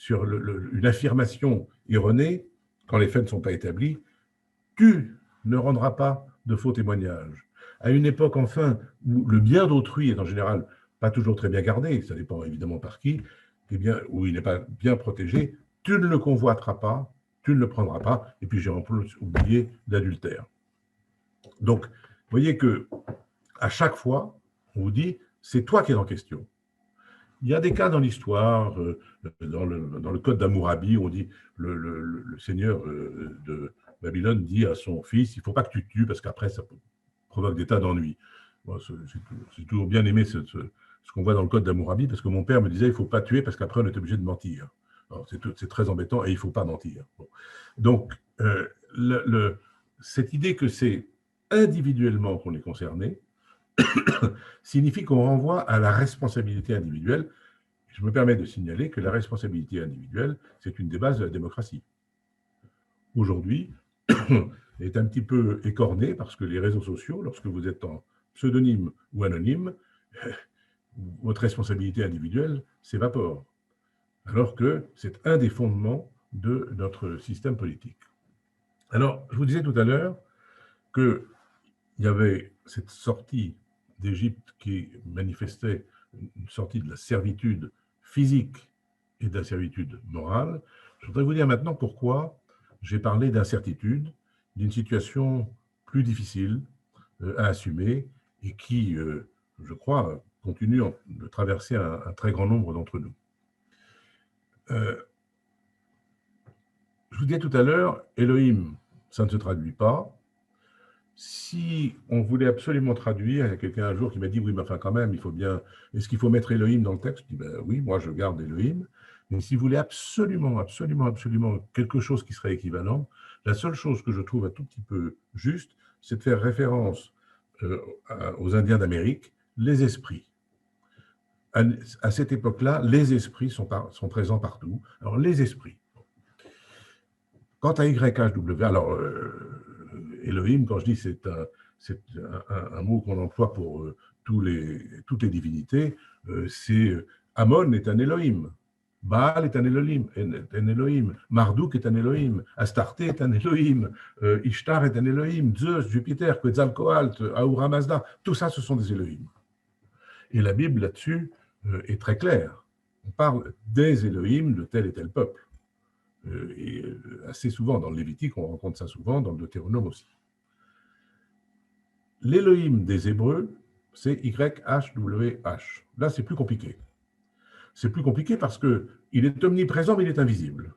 une affirmation erronée, quand les faits ne sont pas établis, tu ne rendras pas de faux témoignages. À une époque, enfin, où le bien d'autrui est en général pas toujours très bien gardé, ça dépend évidemment par qui, eh bien, où il n'est pas bien protégé, tu ne le convoiteras pas, tu ne le prendras pas, et puis j'ai en plus oublié l'adultère. Donc, vous voyez que à chaque fois, on vous dit, c'est toi qui es en question. Il y a des cas dans l'histoire, dans le code d'Hammurabi, on dit, le seigneur de Babylone dit à son fils, il ne faut pas que tu tues, parce qu'après, ça peut provoque des tas d'ennuis. Bon, j'ai toujours bien aimé ce qu'on voit dans le code d'Hammurabi, parce que mon père me disait il ne faut pas tuer parce qu'après on est obligé de mentir. C'est très embêtant et il ne faut pas mentir. Bon. Donc, cette idée que c'est individuellement qu'on est concerné signifie qu'on renvoie à la responsabilité individuelle. Je me permets de signaler que la responsabilité individuelle, c'est une des bases de la démocratie. Aujourd'hui, est un petit peu écornée parce que les réseaux sociaux, lorsque vous êtes en pseudonyme ou anonyme, votre responsabilité individuelle s'évapore, alors que c'est un des fondements de notre système politique. Alors, je vous disais tout à l'heure qu'il y avait cette sortie d'Égypte qui manifestait une sortie de la servitude physique et de la servitude morale. Je voudrais vous dire maintenant pourquoi j'ai parlé d'incertitude, d'une situation plus difficile à assumer et qui, je crois, continue de traverser un très grand nombre d'entre nous. Je vous disais tout à l'heure, Elohim, ça ne se traduit pas. Si on voulait absolument traduire, il y a quelqu'un un jour qui m'a dit, oui, mais enfin quand même, il faut bien, est-ce qu'il faut mettre Elohim dans le texte? Je dis, ben oui, moi je garde Elohim, mais si vous voulez absolument quelque chose qui serait équivalent, la seule chose que je trouve un tout petit peu juste, c'est de faire référence aux Indiens d'Amérique, les esprits. À cette époque-là, les esprits sont présents partout. Alors les esprits. Quant à YHW, alors Elohim, quand je dis c'est un mot qu'on emploie pour toutes les divinités, c'est Amon est un Elohim, Baal est un Elohim, Marduk est un Elohim, Astarté est un Elohim, Ishtar est un Elohim, Zeus, Jupiter, Quetzalcoatl, Ahura Mazda, tout ça ce sont des Elohim. Et la Bible là-dessus est très claire. On parle des Elohim de tel et tel peuple. Et assez souvent dans le Lévitique, on rencontre ça souvent, dans le Deutéronome aussi. L'Élohim des Hébreux, c'est YHWH. Là, c'est plus compliqué. C'est plus compliqué parce qu'il est omniprésent, mais il est invisible.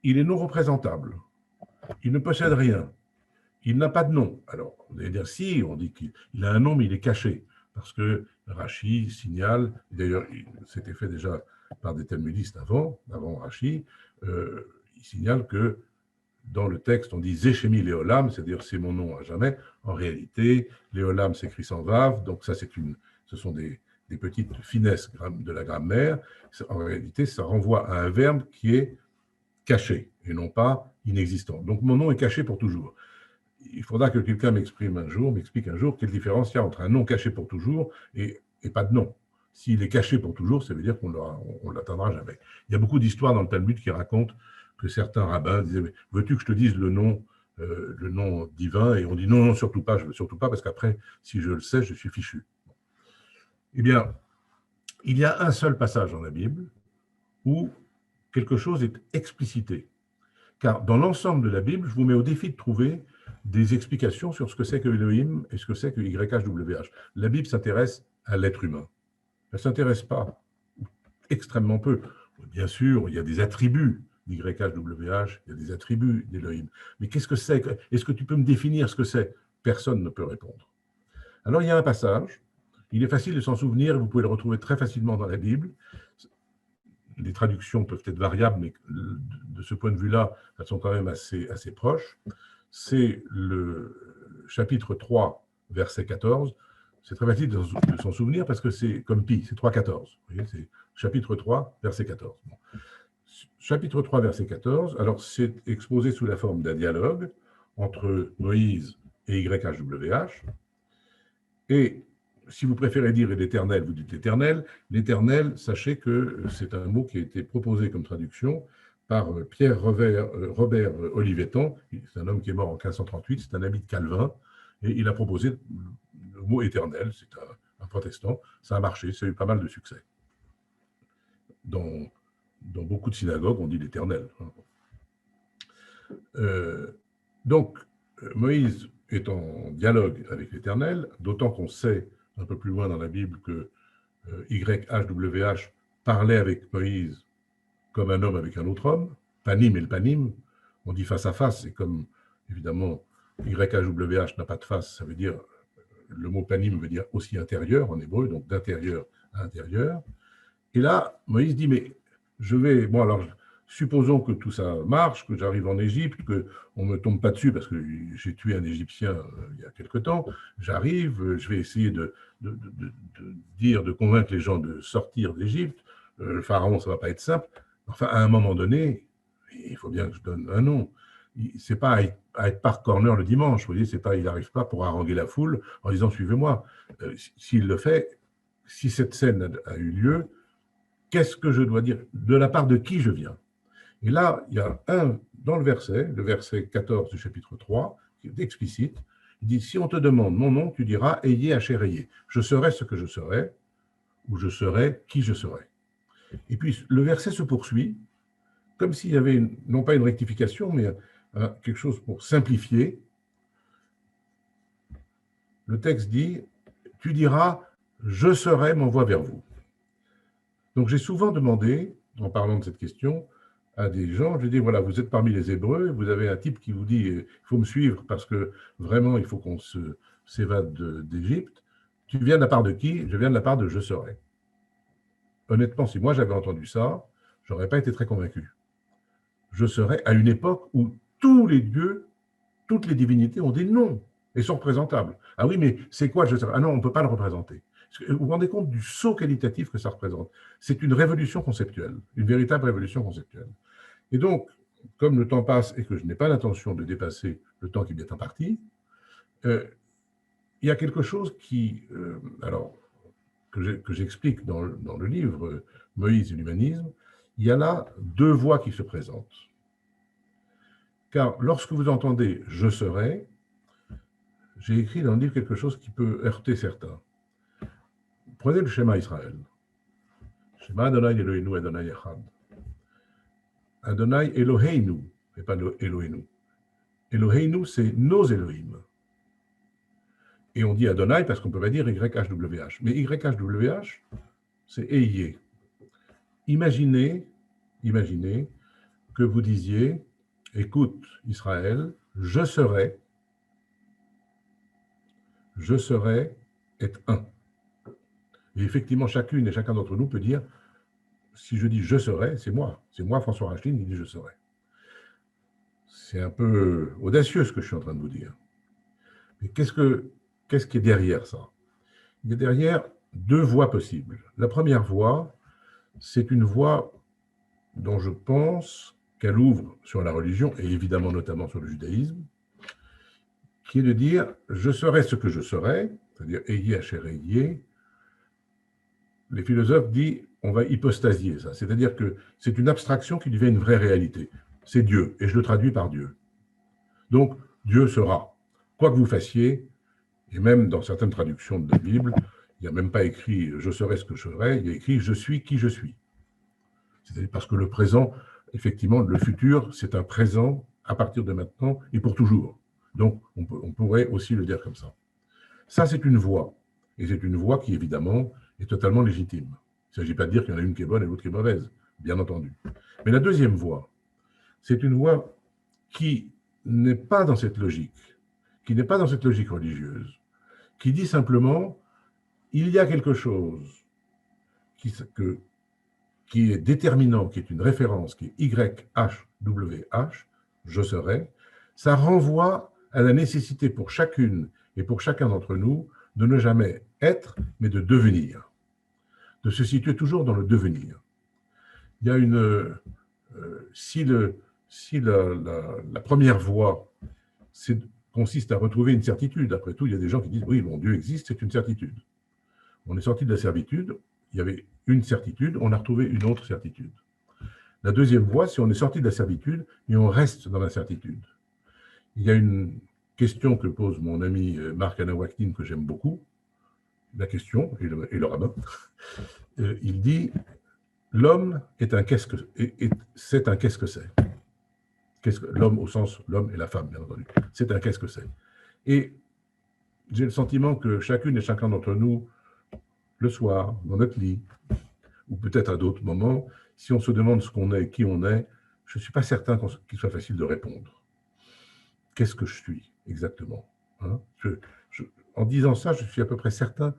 Il est non représentable. Il ne possède rien. Il n'a pas de nom. Alors, vous allez dire, si, on dit qu'il a un nom, mais il est caché. Parce que Rachi signale, d'ailleurs, c'était fait déjà par des talmudistes avant Rachi, il signale que dans le texte, on dit Zéchémi Léolam, c'est-à-dire c'est mon nom à jamais. En réalité, Léolam s'écrit sans Vav, donc ça, ce sont des petites finesses de la grammaire. En réalité, ça renvoie à un verbe qui est caché et non pas inexistant. Donc mon nom est caché pour toujours. Il faudra que quelqu'un m'explique un jour quelle différence il y a entre un nom caché pour toujours et pas de nom. S'il est caché pour toujours, ça veut dire qu'on ne l'atteindra jamais. Il y a beaucoup d'histoires dans le Talmud qui racontent que certains rabbins disaient « Veux-tu que je te dise le nom divin ?» Et on dit « Non, surtout pas, je ne veux surtout pas, parce qu'après, si je le sais, je suis fichu. » Eh bien, il y a un seul passage dans la Bible où quelque chose est explicité. Car dans l'ensemble de la Bible, je vous mets au défi de trouver des explications sur ce que c'est que Elohim et ce que c'est que YHWH. La Bible s'intéresse à l'être humain. Elle ne s'intéresse pas, extrêmement peu. Bien sûr, il y a des attributs d'YHWH, il y a des attributs d'Elohim. Mais qu'est-ce que c'est? Est-ce que tu peux me définir ce que c'est? Personne ne peut répondre. Alors, il y a un passage, il est facile de s'en souvenir, vous pouvez le retrouver très facilement dans la Bible. Les traductions peuvent être variables, mais de ce point de vue-là, elles sont quand même assez proches. C'est le chapitre 3, verset 14. C'est très facile de s'en souvenir parce que c'est comme pi, c'est 3,14. Vous voyez, c'est chapitre 3, verset 14. Bon. Chapitre 3, verset 14, alors c'est exposé sous la forme d'un dialogue entre Moïse et YHWH. Et si vous préférez dire l'Éternel, vous dites l'Éternel. L'Éternel, sachez que c'est un mot qui a été proposé comme traduction par Pierre Robert Olivetan. C'est un homme qui est mort en 1538, c'est un ami de Calvin, et il a proposé le mot éternel, c'est un protestant. Ça a marché, ça a eu pas mal de succès. Dans beaucoup de synagogues, on dit l'éternel. Donc, Moïse est en dialogue avec l'Éternel, d'autant qu'on sait un peu plus loin dans la Bible que YHWH parlait avec Moïse comme un homme avec un autre homme, panim et le panim, on dit face à face, c'est comme évidemment YHWH n'a pas de face, ça veut dire, le mot panim veut dire aussi intérieur en hébreu, donc d'intérieur à intérieur. Et là, Moïse dit, mais bon alors, supposons que tout ça marche, que j'arrive en Égypte, qu'on ne me tombe pas dessus parce que j'ai tué un Égyptien il y a quelque temps, j'arrive, je vais essayer de convaincre les gens de sortir d'Égypte, le pharaon, ça ne va pas être simple, enfin, à un moment donné, il faut bien que je donne un nom. C'est pas à être par corner le dimanche, vous voyez, c'est pas, il n'arrive pas pour haranguer la foule en disant suivez-moi. S'il le fait, si cette scène a eu lieu, qu'est-ce que je dois dire? De la part de qui je viens? Et là, il y a dans le verset 14 du chapitre 3, qui est explicite, il dit, si on te demande mon nom, tu diras Ayé Asher Ayé. Je serai ce que je serai, ou je serai qui je serai. Et puis le verset se poursuit, comme s'il y avait non pas une rectification, mais quelque chose pour simplifier. Le texte dit, tu diras, je serai, m'envoie vers vous. Donc j'ai souvent demandé, en parlant de cette question, à des gens, je dis, voilà, vous êtes parmi les Hébreux, vous avez un type qui vous dit, il faut me suivre parce que vraiment, il faut qu'on s'évade d'Égypte. Tu viens de la part de qui? Je viens de la part de je serai. Honnêtement, si moi j'avais entendu ça, je n'aurais pas été très convaincu. Je serai à une époque où tous les dieux, toutes les divinités ont des noms et sont représentables. Ah oui, mais c'est quoi je serai? Ah non, on ne peut pas le représenter. Vous vous rendez compte du saut qualitatif que ça représente? C'est une révolution conceptuelle, une véritable révolution conceptuelle. Et donc, comme le temps passe et que je n'ai pas l'intention de dépasser le temps qui m'est imparti, il y a quelque chose que j'explique dans le livre Moïse et l'humanisme. Il y a là deux voies qui se présentent. Car lorsque vous entendez « je serai », j'ai écrit dans le livre quelque chose qui peut heurter certains. Prenez le schéma Israël. Shema Adonai Eloheinu Adonai Echad. Adonai Eloheinu, et pas Eloheinu. Eloheinu, c'est nos Elohim. Et on dit Adonai parce qu'on ne peut pas dire YHWH. Mais YHWH, c'est Eyé. Imaginez que vous disiez, écoute Israël, je serai est un. Et effectivement, chacune et chacun d'entre nous peut dire, si je dis je serai, c'est moi François Rachlin, il dit je serai. C'est un peu audacieux ce que je suis en train de vous dire. Mais qu'est-ce qui est derrière ça? Il y a derrière deux voies possibles. La première voie, c'est une voie dont je pense qu'elle ouvre sur la religion, et évidemment notamment sur le judaïsme, qui est de dire « je serai ce que je serai », c'est-à-dire « Eyé Asher Eyé ». Les philosophes disent « on va hypostasier ça », c'est-à-dire que c'est une abstraction qui devient une vraie réalité. C'est Dieu, et je le traduis par Dieu. Donc, Dieu sera. Quoi que vous fassiez, et même dans certaines traductions de la Bible, il n'y a même pas écrit « je serai ce que je serai », il y a écrit « je suis qui je suis ». C'est-à-dire parce que le présent, effectivement, le futur, c'est un présent à partir de maintenant et pour toujours. Donc, on pourrait aussi le dire comme ça. Ça, c'est une voie. Et c'est une voie qui, évidemment, est totalement légitime. Il ne s'agit pas de dire qu'il y en a une qui est bonne et l'autre qui est mauvaise, bien entendu. Mais la deuxième voie, c'est une voie qui n'est pas dans cette logique, religieuse, qui dit simplement, il y a quelque chose qui est déterminant, qui est une référence, qui est YHWH, je serai, ça renvoie à la nécessité pour chacune et pour chacun d'entre nous de ne jamais être, mais de devenir, de se situer toujours dans le devenir. Il y a si la première voie consiste à retrouver une certitude, après tout, il y a des gens qui disent, oui, bon, Dieu existe, c'est une certitude. On est sorti de la servitude, il y avait une certitude, on a retrouvé une autre certitude. La deuxième voie, c'est on est sorti de la servitude et on reste dans la certitude. Il y a une question que pose mon ami Marc Anawaknin, que j'aime beaucoup, la question, et le rabbin, il dit, l'homme est un qu'est-ce que c'est un qu'est-ce que c'est. L'homme au sens, l'homme et la femme, bien entendu. C'est un qu'est-ce que c'est. Et j'ai le sentiment que chacune et chacun d'entre nous, le soir, dans notre lit, ou peut-être à d'autres moments, si on se demande ce qu'on est, qui on est, je ne suis pas certain qu'il soit facile de répondre. Qu'est-ce que je suis? exactement. Hein. En disant ça, je suis à peu près certain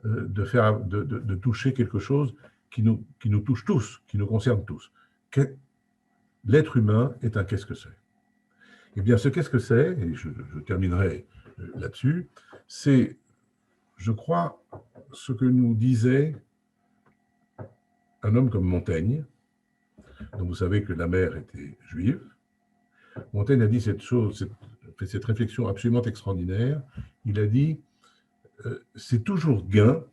de toucher quelque chose qui nous touche tous, qui nous concerne tous. L'être humain est un qu'est-ce que c'est. Eh bien, ce qu'est-ce que c'est, et je terminerai là-dessus, c'est, je crois, ce que nous disait un homme comme Montaigne, dont vous savez que la mère était juive. Montaigne a dit fait cette réflexion absolument extraordinaire. Il a dit c'est toujours gain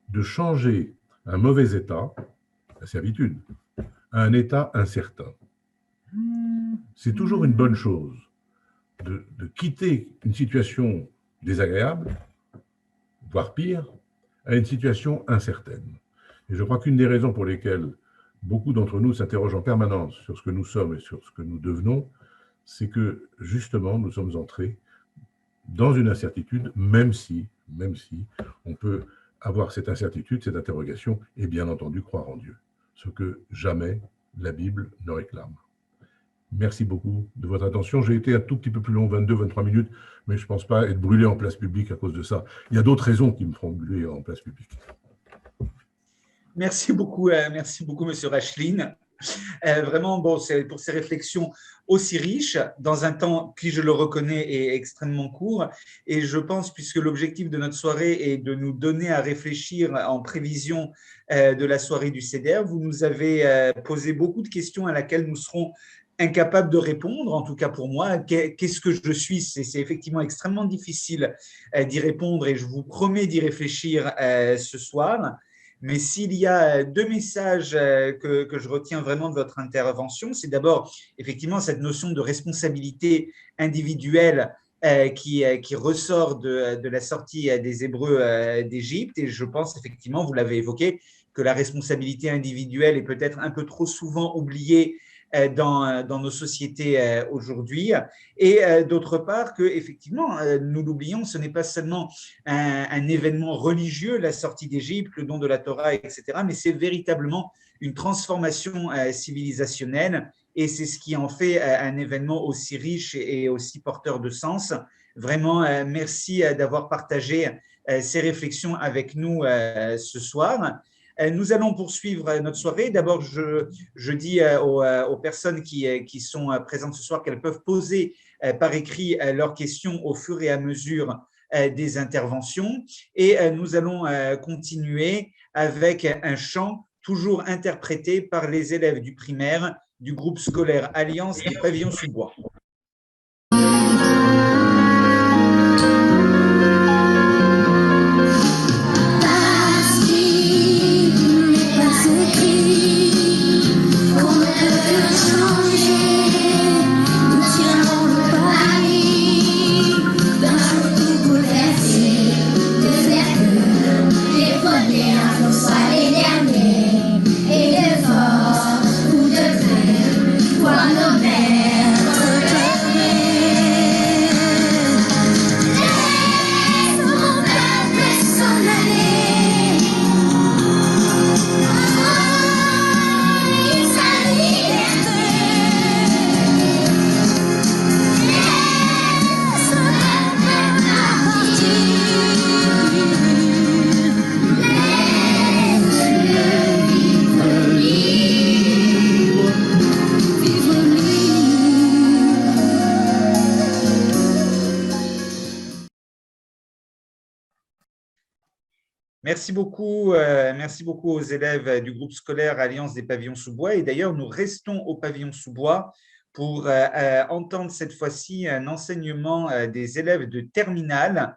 de changer un mauvais état, la servitude, à un état incertain. C'est toujours une bonne chose de quitter une situation désagréable, voire pire, à une situation incertaine. Et je crois qu'une des raisons pour lesquelles beaucoup d'entre nous s'interrogent en permanence sur ce que nous sommes et sur ce que nous devenons, c'est que justement nous sommes entrés dans une incertitude, même si on peut avoir cette incertitude, cette interrogation, et bien entendu croire en Dieu, ce que jamais la Bible ne réclame. Merci beaucoup de votre attention. J'ai été un tout petit peu plus long, 22-23 minutes, mais je ne pense pas être brûlé en place publique à cause de ça. Il y a d'autres raisons qui me feront brûler en place publique. Merci beaucoup, Monsieur Racheline. Vraiment, bon, c'est pour ces réflexions aussi riches, dans un temps qui, je le reconnais, est extrêmement court. Et je pense, puisque l'objectif de notre soirée est de nous donner à réfléchir en prévision de la soirée du CEDER, vous nous avez posé beaucoup de questions à laquelle nous serons incapables de répondre, en tout cas pour moi. Qu'est-ce que je suis? C'est effectivement extrêmement difficile d'y répondre et je vous promets d'y réfléchir ce soir. Mais s'il y a deux messages que je retiens vraiment de votre intervention, c'est d'abord effectivement cette notion de responsabilité individuelle qui ressort de la sortie des Hébreux d'Égypte. Et je pense effectivement, vous l'avez évoqué, que la responsabilité individuelle est peut-être un peu trop souvent oubliée dans nos sociétés aujourd'hui. Et d'autre part, que effectivement, nous l'oublions, ce n'est pas seulement un événement religieux, la sortie d'Égypte, le don de la Torah, etc., mais c'est véritablement une transformation civilisationnelle et c'est ce qui en fait un événement aussi riche et aussi porteur de sens. Vraiment, merci d'avoir partagé ces réflexions avec nous ce soir. Nous allons poursuivre notre soirée. D'abord, je dis aux personnes qui sont présentes ce soir qu'elles peuvent poser par écrit leurs questions au fur et à mesure des interventions. Et nous allons continuer avec un chant toujours interprété par les élèves du primaire du groupe scolaire Alliance des Pavillons sous bois. Merci beaucoup aux élèves du groupe scolaire Alliance des Pavillons sous bois. Et d'ailleurs, nous restons au Pavillon sous bois pour entendre cette fois-ci un enseignement des élèves de terminale,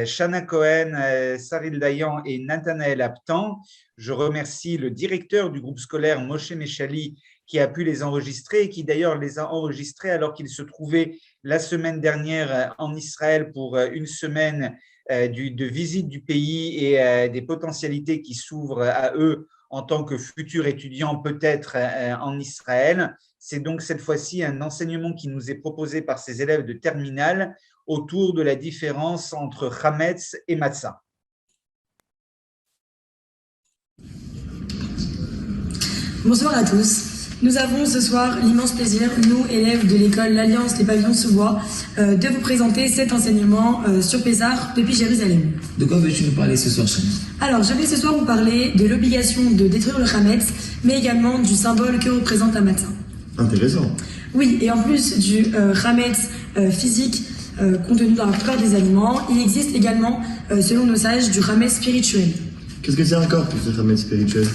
Shana Cohen, Saril Dayan et Nathanaël Aptan. Je remercie le directeur du groupe scolaire, Moshe Meshali, qui a pu les enregistrer et qui d'ailleurs les a enregistrés alors qu'il se trouvait la semaine dernière en Israël pour une semaine de visite du pays et des potentialités qui s'ouvrent à eux en tant que futurs étudiants peut-être en Israël. C'est donc cette fois-ci un enseignement qui nous est proposé par ces élèves de terminale autour de la différence entre Hametz et Matzah. Bonsoir à tous. Nous avons ce soir l'immense plaisir, nous, élèves de l'école L'Alliance des Pavillons sous bois, de vous présenter cet enseignement sur Pessah depuis Jérusalem. De quoi veux-tu nous parler ce soir, Shani? Alors, je vais ce soir vous parler de l'obligation de détruire le Hametz, mais également du symbole que représente un matzah. Intéressant. Oui, et en plus du Hametz physique contenu dans la plupart des aliments, il existe également, selon nos sages, du Hametz spirituel. Qu'est-ce que c'est encore que ce Hametz spirituel?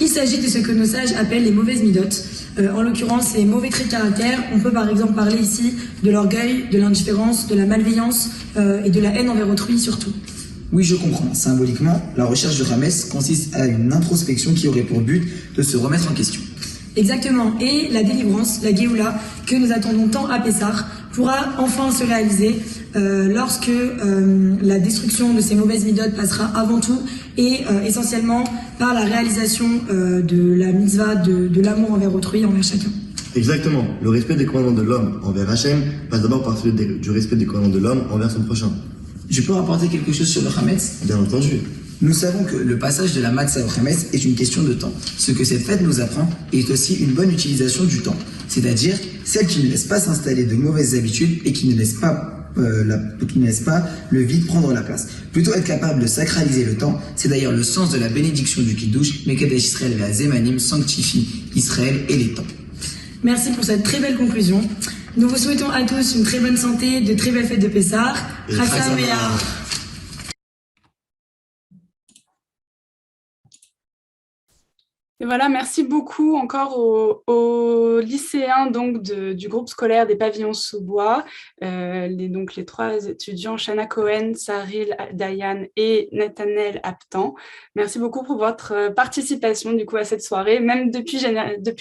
Il s'agit de ce que nos sages appellent les mauvaises midotes. En l'occurrence, les mauvais traits de caractère. On peut par exemple parler ici de l'orgueil, de l'indifférence, de la malveillance et de la haine envers autrui surtout. Oui, je comprends. Symboliquement, la recherche de Hametz consiste à une introspection qui aurait pour but de se remettre en question. Exactement. Et la délivrance, la Géoula, que nous attendons tant à Pessah, pourra enfin se réaliser lorsque la destruction de ces mauvaises midotes passera avant tout et essentiellement par la réalisation de la mitzvah de l'amour envers autrui, envers chacun. Exactement. Le respect des commandements de l'homme envers Hachem passe d'abord par celui du respect des commandements de l'homme envers son prochain. Je peux rapporter quelque chose sur le Hametz? Bien entendu. Nous savons que le passage de la matzah au Hametz est une question de temps. Ce que cette fête nous apprend est aussi une bonne utilisation du temps, c'est-à-dire celle qui ne laisse pas s'installer de mauvaises habitudes et qui ne laisse pas le vide prendre la place. Plutôt être capable de sacraliser le temps, c'est d'ailleurs le sens de la bénédiction du Kiddush, Mekadesh Israël Ve'azemanim sanctifie Israël et les temps. Merci pour cette très belle conclusion. Nous vous souhaitons à tous une très bonne santé, de très belles fêtes de Pessah. Chag Sameach. Et voilà, merci beaucoup encore aux lycéens donc du groupe scolaire des Pavillons sous bois, les 3 étudiants, Shana Cohen, Saril Dayan et Nathanaël Aptan. Merci beaucoup pour votre participation du coup à cette soirée, même depuis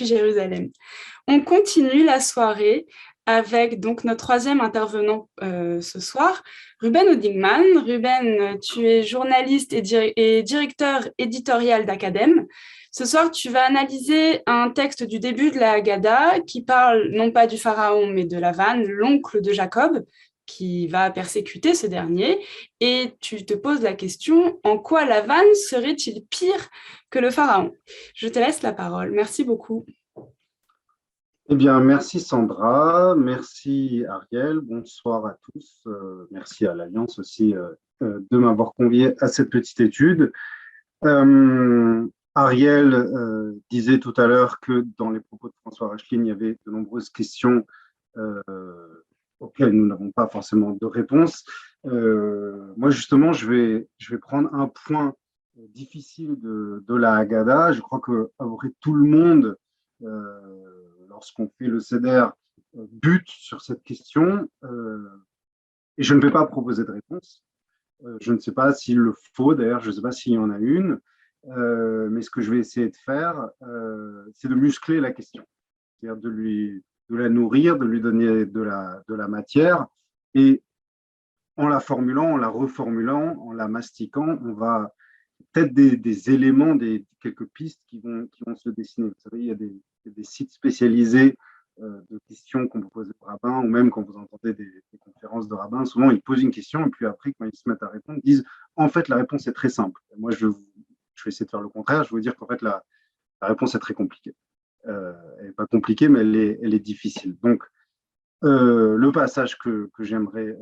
Jérusalem. On continue la soirée avec donc notre 3e intervenant ce soir, Ruben Odigman. Ruben, tu es journaliste et directeur éditorial d'Acadème. Ce soir, tu vas analyser un texte du début de la Haggadah qui parle non pas du pharaon, mais de Lavan, l'oncle de Jacob, qui va persécuter ce dernier. Et tu te poses la question, en quoi Lavan serait-il pire que le pharaon? Je te laisse la parole. Merci beaucoup. Eh bien, merci Sandra, merci Ariel, bonsoir à tous. Merci à l'Alliance aussi de m'avoir convié à cette petite étude. Ariel disait tout à l'heure que dans les propos de François Rachline, il y avait de nombreuses questions auxquelles nous n'avons pas forcément de réponse. Moi, justement, je vais prendre un point difficile de la Haggadah. Je crois qu'à peu près tout le monde, lorsqu'on fait le Seder, bute sur cette question. Et je ne vais pas proposer de réponse. Je ne sais pas s'il le faut, d'ailleurs, je ne sais pas s'il y en a une. Mais ce que je vais essayer de faire, c'est de muscler la question, c'est-à-dire de la nourrir, de lui donner de la matière, et en la formulant, en la reformulant, en la mastiquant, on va peut-être des éléments, quelques pistes qui vont se dessiner. Vous savez, il y a des sites spécialisés de questions qu'on peut poser aux rabbins, ou même quand vous entendez des conférences de rabbins, souvent ils posent une question, et puis après, quand ils se mettent à répondre, ils disent « En fait, la réponse est très simple. » Moi, je vais essayer de faire le contraire. Je vais vous dire qu'en fait, la réponse est très compliquée. Elle n'est pas compliquée, mais elle est difficile. Donc, le passage que j'aimerais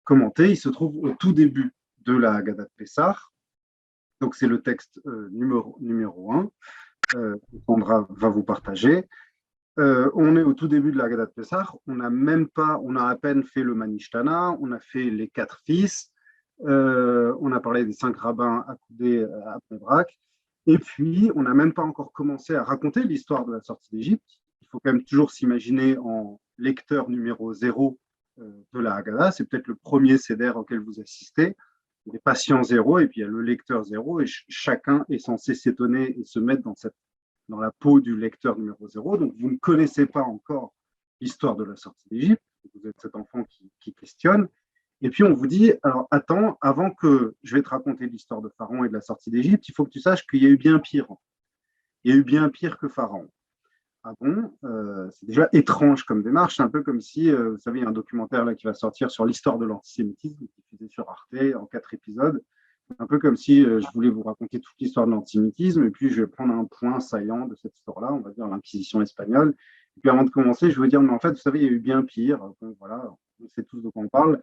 commenter, il se trouve au tout début de la Haggadah de Pessah. Donc, c'est le texte numéro 1 que Sandra va vous partager. On est au tout début de la Haggadah de Pessah. On a à peine fait le Manishtana, on a fait les 4 fils. On a parlé des 5 rabbins accoudés à Bnei-Brak, et puis on n'a même pas encore commencé à raconter l'histoire de la sortie d'Égypte. Il faut quand même toujours s'imaginer en lecteur numéro 0 de la Haggadah. C'est peut-être le premier Seder auquel vous assistez. Il y a des patients 0 et puis il y a le lecteur 0, et chacun est censé s'étonner et se mettre dans la peau du lecteur numéro 0. Donc vous ne connaissez pas encore l'histoire de la sortie d'Égypte. Vous êtes cet enfant qui questionne. Et puis on vous dit, alors attends, avant que je vais te raconter l'histoire de Pharaon et de la sortie d'Égypte, il faut que tu saches qu'il y a eu bien pire. Il y a eu bien pire que Pharaon. Ah bon, c'est déjà étrange comme démarche. C'est un peu comme si, vous savez, il y a un documentaire là qui va sortir sur l'histoire de l'antisémitisme, diffusé sur Arte en 4 épisodes. Un peu comme si je voulais vous raconter toute l'histoire de l'antisémitisme, et puis je vais prendre un point saillant de cette histoire-là, on va dire l'Inquisition espagnole. Et puis avant de commencer, je veux dire, mais en fait, vous savez, il y a eu bien pire. Donc voilà, on sait tous de quoi on parle.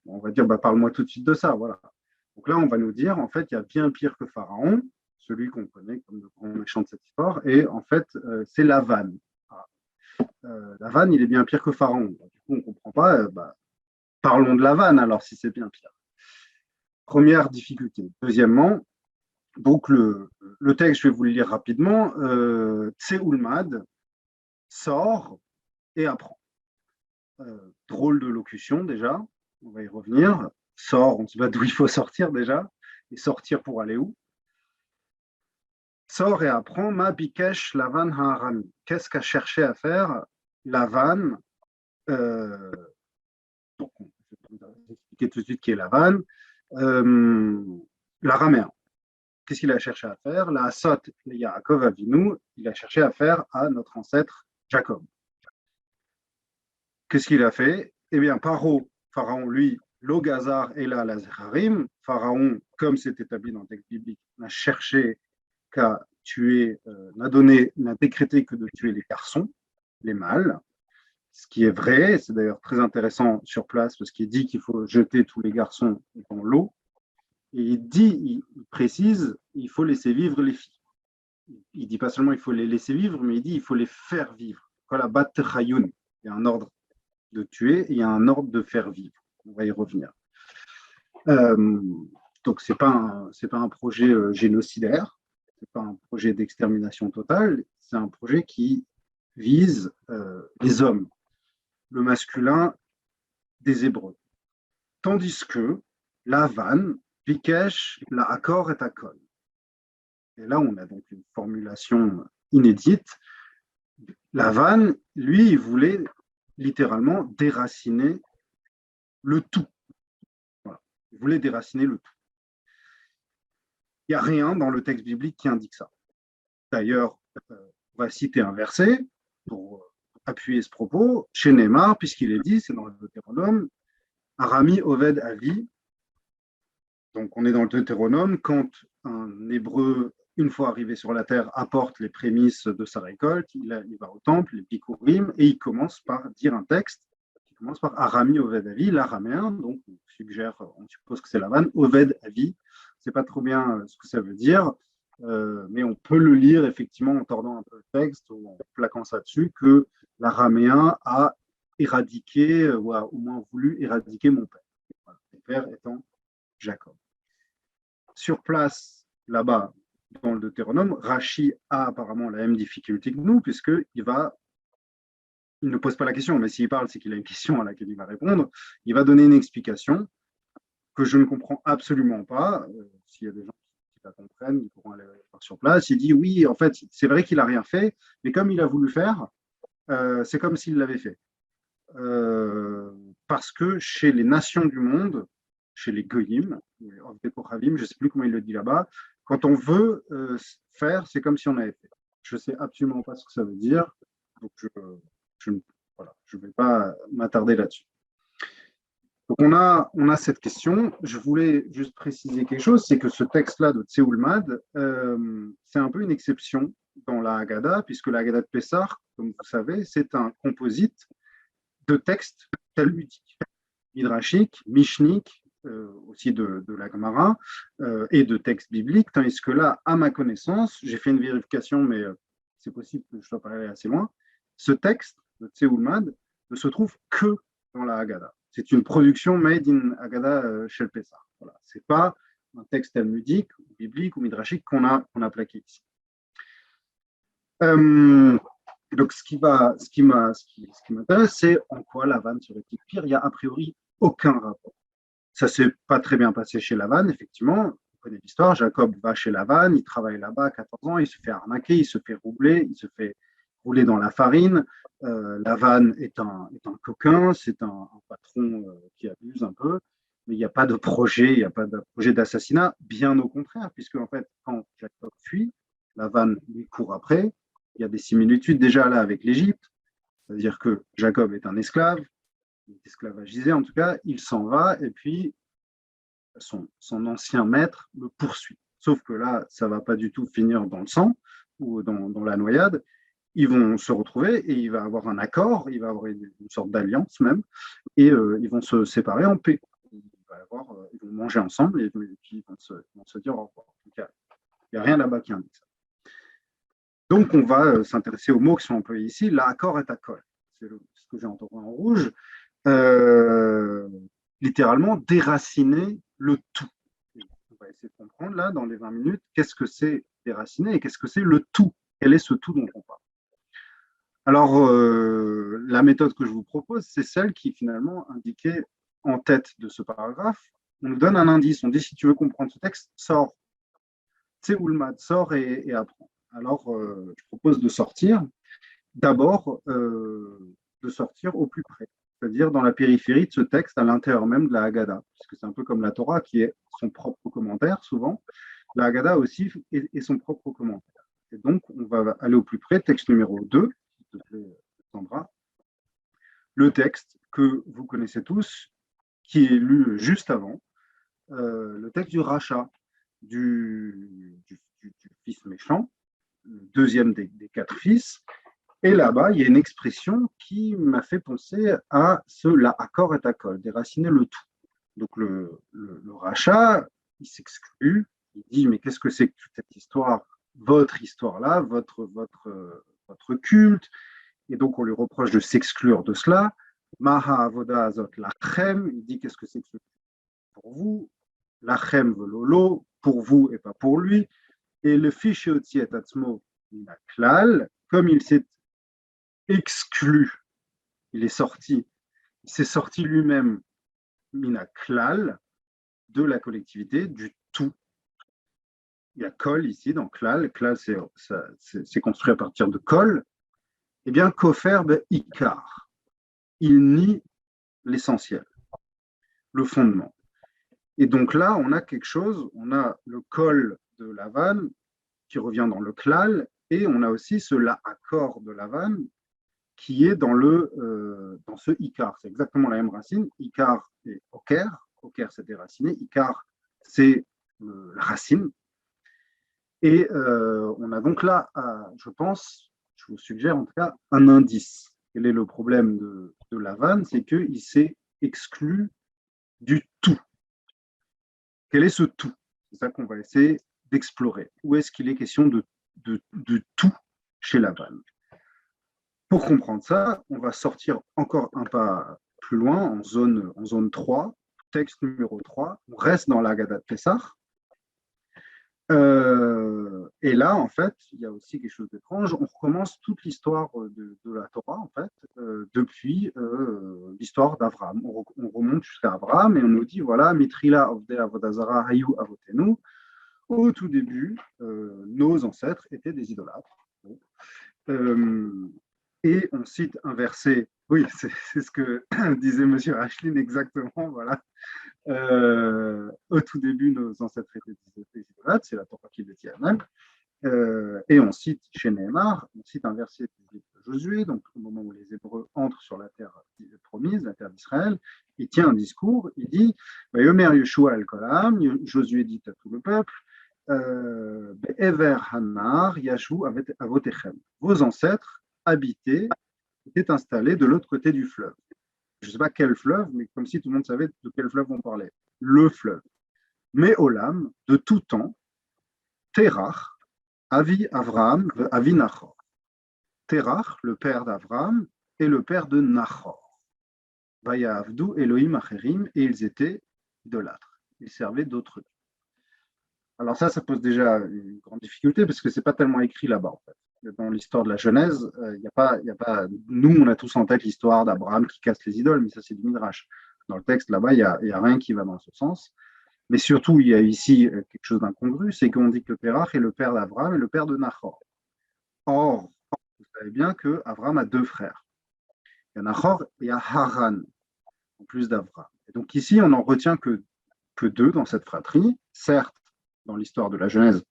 On va dire, bah, parle-moi tout de suite de ça. Voilà. Donc là, on va nous dire, en fait, il y a bien pire que Pharaon, celui qu'on connaît comme le grand méchant de cette histoire, et en fait, c'est Lavan. Lavan, il est bien pire que Pharaon. Du coup, on ne comprend pas. Parlons de Lavan alors, si c'est bien pire. Première difficulté. Deuxièmement, donc le texte, je vais vous le lire rapidement. Tseoulmad sort et apprend. Drôle de locution déjà, on va y revenir. Sort, on ne sait pas d'où il faut sortir déjà, et sortir pour aller où. Sort et apprend Ma bikesh Lavan ha'arami. Qu'est-ce qu'a cherché à faire Lavan donc, je vais vous expliquer tout de suite qui est Lavan. L'araméen. Qu'est-ce qu'il a cherché à faire La Asot Yaakov Avinu, il a cherché à faire à notre ancêtre Jacob. Qu'est-ce qu'il a fait Eh bien, Pharaon, lui, Logazar et la Lazharim, Pharaon, comme c'est établi dans le texte biblique, n'a cherché qu'à tuer, n'a décrété que de tuer les garçons, les mâles, ce qui est vrai, c'est d'ailleurs très intéressant sur place, parce qu'il dit qu'il faut jeter tous les garçons dans l'eau, et il précise, il faut laisser vivre les filles. Il dit pas seulement il faut les laisser vivre, mais il dit il faut les faire vivre. Kolabat Chayoun, il y a un ordre de tuer et il y a un ordre de faire vivre. On va y revenir. Donc c'est pas un projet génocidaire, c'est pas un projet d'extermination totale, c'est un projet qui vise les hommes, le masculin des Hébreux. Tandis que Lavan, Bikesh, la Akor et Akol. Et là, on a donc une formulation inédite. Lavan, lui, il voulait littéralement déraciner le tout. Voilà. Il voulait déraciner le tout. Il n'y a rien dans le texte biblique qui indique ça. D'ailleurs, on va citer un verset pour appuyer ce propos, chez Neymar, puisqu'il est dit, c'est dans le Deutéronome, Arami Oved Avi. Donc, on est dans le Deutéronome, quand un Hébreu, une fois arrivé sur la terre, apporte les prémices de sa récolte, il va au temple, les Bikurim, et il commence par dire un texte qui commence par Arami Oved Avi, l'araméen, donc on suppose que c'est Lavan, Oved Avi. Je ne sais pas trop bien ce que ça veut dire, mais on peut le lire effectivement en tordant un peu le texte ou en plaquant ça dessus, que l'araméen a éradiqué, ou a au moins voulu éradiquer mon père. Voilà, mon père étant Jacob. Sur place, là-bas, dans le Deutéronome, Rachi a apparemment la même difficulté que nous, puisqu'il ne pose pas la question, mais s'il parle, c'est qu'il a une question à laquelle il va répondre. Il va donner une explication que je ne comprends absolument pas. S'il y a des gens qui la comprennent, ils pourront aller voir sur place. Il dit oui, en fait, c'est vrai qu'il n'a rien fait, mais comme il a voulu faire, c'est comme s'il l'avait fait. Parce que chez les nations du monde, chez les Goyim, je ne sais plus comment il le dit là-bas, quand on veut faire, c'est comme si on avait fait. Je ne sais absolument pas ce que ça veut dire, donc je ne vais pas m'attarder là-dessus. Donc on a cette question. Je voulais juste préciser quelque chose, c'est que ce texte-là de Tseoulmad, c'est un peu une exception dans la Haggadah, puisque la Haggadah de Pessah, comme vous savez, c'est un composite de textes talmudiques, midrashiques, mishniques, aussi de la Gemara et de textes bibliques, tandis que là, à ma connaissance, j'ai fait une vérification, mais c'est possible que je ne sois pas allé assez loin, ce texte de Tseoulmad ne se trouve que dans la Haggadah. C'est une production made in Haggadah Shel Pessah. Voilà. Ce n'est pas un texte talmudique, ou biblique ou midrashique qu'on a plaqué ici. Donc, ce qui m'intéresse, c'est en quoi Lavan serait-il pire. Il n'y a a priori aucun rapport. Ça ne s'est pas très bien passé chez Lavan, effectivement. On connaît l'histoire. Jacob va chez Lavan, il travaille là-bas à 14 ans, il se fait arnaquer, il se fait roubler, il se fait rouler dans la farine. Lavan est un coquin, c'est un patron qui abuse un peu, mais il n'y a pas de projet, il n'y a pas de projet d'assassinat, bien au contraire, puisque en fait, quand Jacob fuit, Lavan lui court après. Il y a des similitudes déjà là avec l'Égypte, c'est-à-dire que Jacob est un esclave, esclavagisé en tout cas, il s'en va et puis son ancien maître le poursuit. Sauf que là, ça ne va pas du tout finir dans le sang ou dans la noyade. Ils vont se retrouver et il va avoir un accord, il va avoir une sorte d'alliance même, et ils vont se séparer en paix. Ils vont manger ensemble et puis ils vont se dire au revoir. Il n'y a rien là-bas qui indique ça. Donc, on va s'intéresser aux mots qui sont employés ici. L'accord est accord. C'est ce que j'ai entendu en rouge. Littéralement, déraciner le tout. On va essayer de comprendre là, dans les 20 minutes, qu'est-ce que c'est déraciner et qu'est-ce que c'est le tout. Quel est ce tout dont on parle? Alors, la méthode que je vous propose, c'est celle qui finalement indiquait en tête de ce paragraphe. On nous donne un indice. On dit, si tu veux comprendre ce texte, sors. C'est Oulmad, sors et apprends. Alors, je propose de sortir. D'abord, de sortir au plus près, c'est-à-dire dans la périphérie de ce texte, à l'intérieur même de la Haggadah, puisque c'est un peu comme la Torah qui est son propre commentaire souvent. La Haggadah aussi est son propre commentaire. Et donc, on va aller au plus près, texte numéro 2, s'il te plaît, Sandra. Le texte que vous connaissez tous, qui est lu juste avant, le texte du rachat, du fils méchant, le deuxième des 4 fils. Et là-bas, il y a une expression qui m'a fait penser à ce l'accord est accord, déraciner le tout. Donc le rachat, il s'exclut, il dit mais qu'est-ce que c'est que toute cette histoire, votre histoire-là, votre culte, et donc on lui reproche de s'exclure de cela. Maha avoda azot lachem, il dit qu'est-ce que c'est que pour vous, lachem velolo, pour vous et pas pour lui, et le fichier et atzmo klal, comme il s'est exclu, il s'est sorti lui-même mina klal, de la collectivité, du tout. Il y a kol ici dans klal, klal c'est construit à partir de kol, et bien kofer ikar, il nie l'essentiel, le fondement. Et donc là, on a quelque chose, on a le kol de Lavan qui revient dans le klal, et on a aussi ce accord de Lavan qui est dans ce ikar. C'est exactement la même racine. Ikar et oker. Oker, c'est déraciné. Ikar, c'est la racine. Et on a donc là, je pense, je vous suggère en tout cas, un indice. Quel est le problème de Lavan? C'est qu'il s'est exclu du tout. Quel est ce tout? C'est ça qu'on va essayer d'explorer. Où est-ce qu'il est question de tout chez Lavan? Pour comprendre ça, on va sortir encore un pas plus loin, en zone 3, texte numéro 3. On reste dans la Haggadah de Pessah. Et là, en fait, il y a aussi quelque chose d'étrange. On recommence toute l'histoire de la Torah, en fait, depuis l'histoire d'Abraham. On remonte jusqu'à Abraham et on nous dit, voilà, Mitrila avdei avodah zara hayu avotenu. Au tout début, nos ancêtres étaient des idolâtres. Et on cite un verset, oui, c'est ce que disait M. Ashlin exactement, voilà. Au tout début, nos ancêtres étaient des idolâtres, c'est la Torah qui le dit elle-même. Et on cite chez Nehemar, on cite un verset de Josué, donc au moment où les Hébreux entrent sur la terre promise, la terre d'Israël, il tient un discours, il dit Yomer Yeshua al-Kolam, Josué dit à tout le peuple, Be'ever Hanar, Yashu Avotechem. Vos ancêtres habitaient, étaient installés de l'autre côté du fleuve. Je ne sais pas quel fleuve, mais comme si tout le monde savait de quel fleuve on parlait. Le fleuve. Mais Olam, de tout temps, Terach, Avi Avraham, Avi Nachor. Terach, le père d'Avraham, et le père de Nachor. Vaya Avdu Elohim Acherim, et ils étaient idolâtres. Ils servaient d'autres dieux. Alors ça pose déjà une grande difficulté, parce que ce n'est pas tellement écrit là-bas, en fait. Dans l'histoire de la Genèse, il y a pas. Nous, on a tous en tête l'histoire d'Abraham qui casse les idoles, mais ça, c'est du Midrash. Dans le texte, là-bas, il y a rien qui va dans ce sens. Mais surtout, il y a ici quelque chose d'incongru, c'est qu'on dit que Terach est le père d'Abraham et le père de Nachor. Or, vous savez bien qu'Abraham a 2 frères. Il y a Nachor et il y a Haran, en plus d'Abraham. Et donc ici, on n'en retient que 2 dans cette fratrie. Certes, dans l'histoire de la Genèse,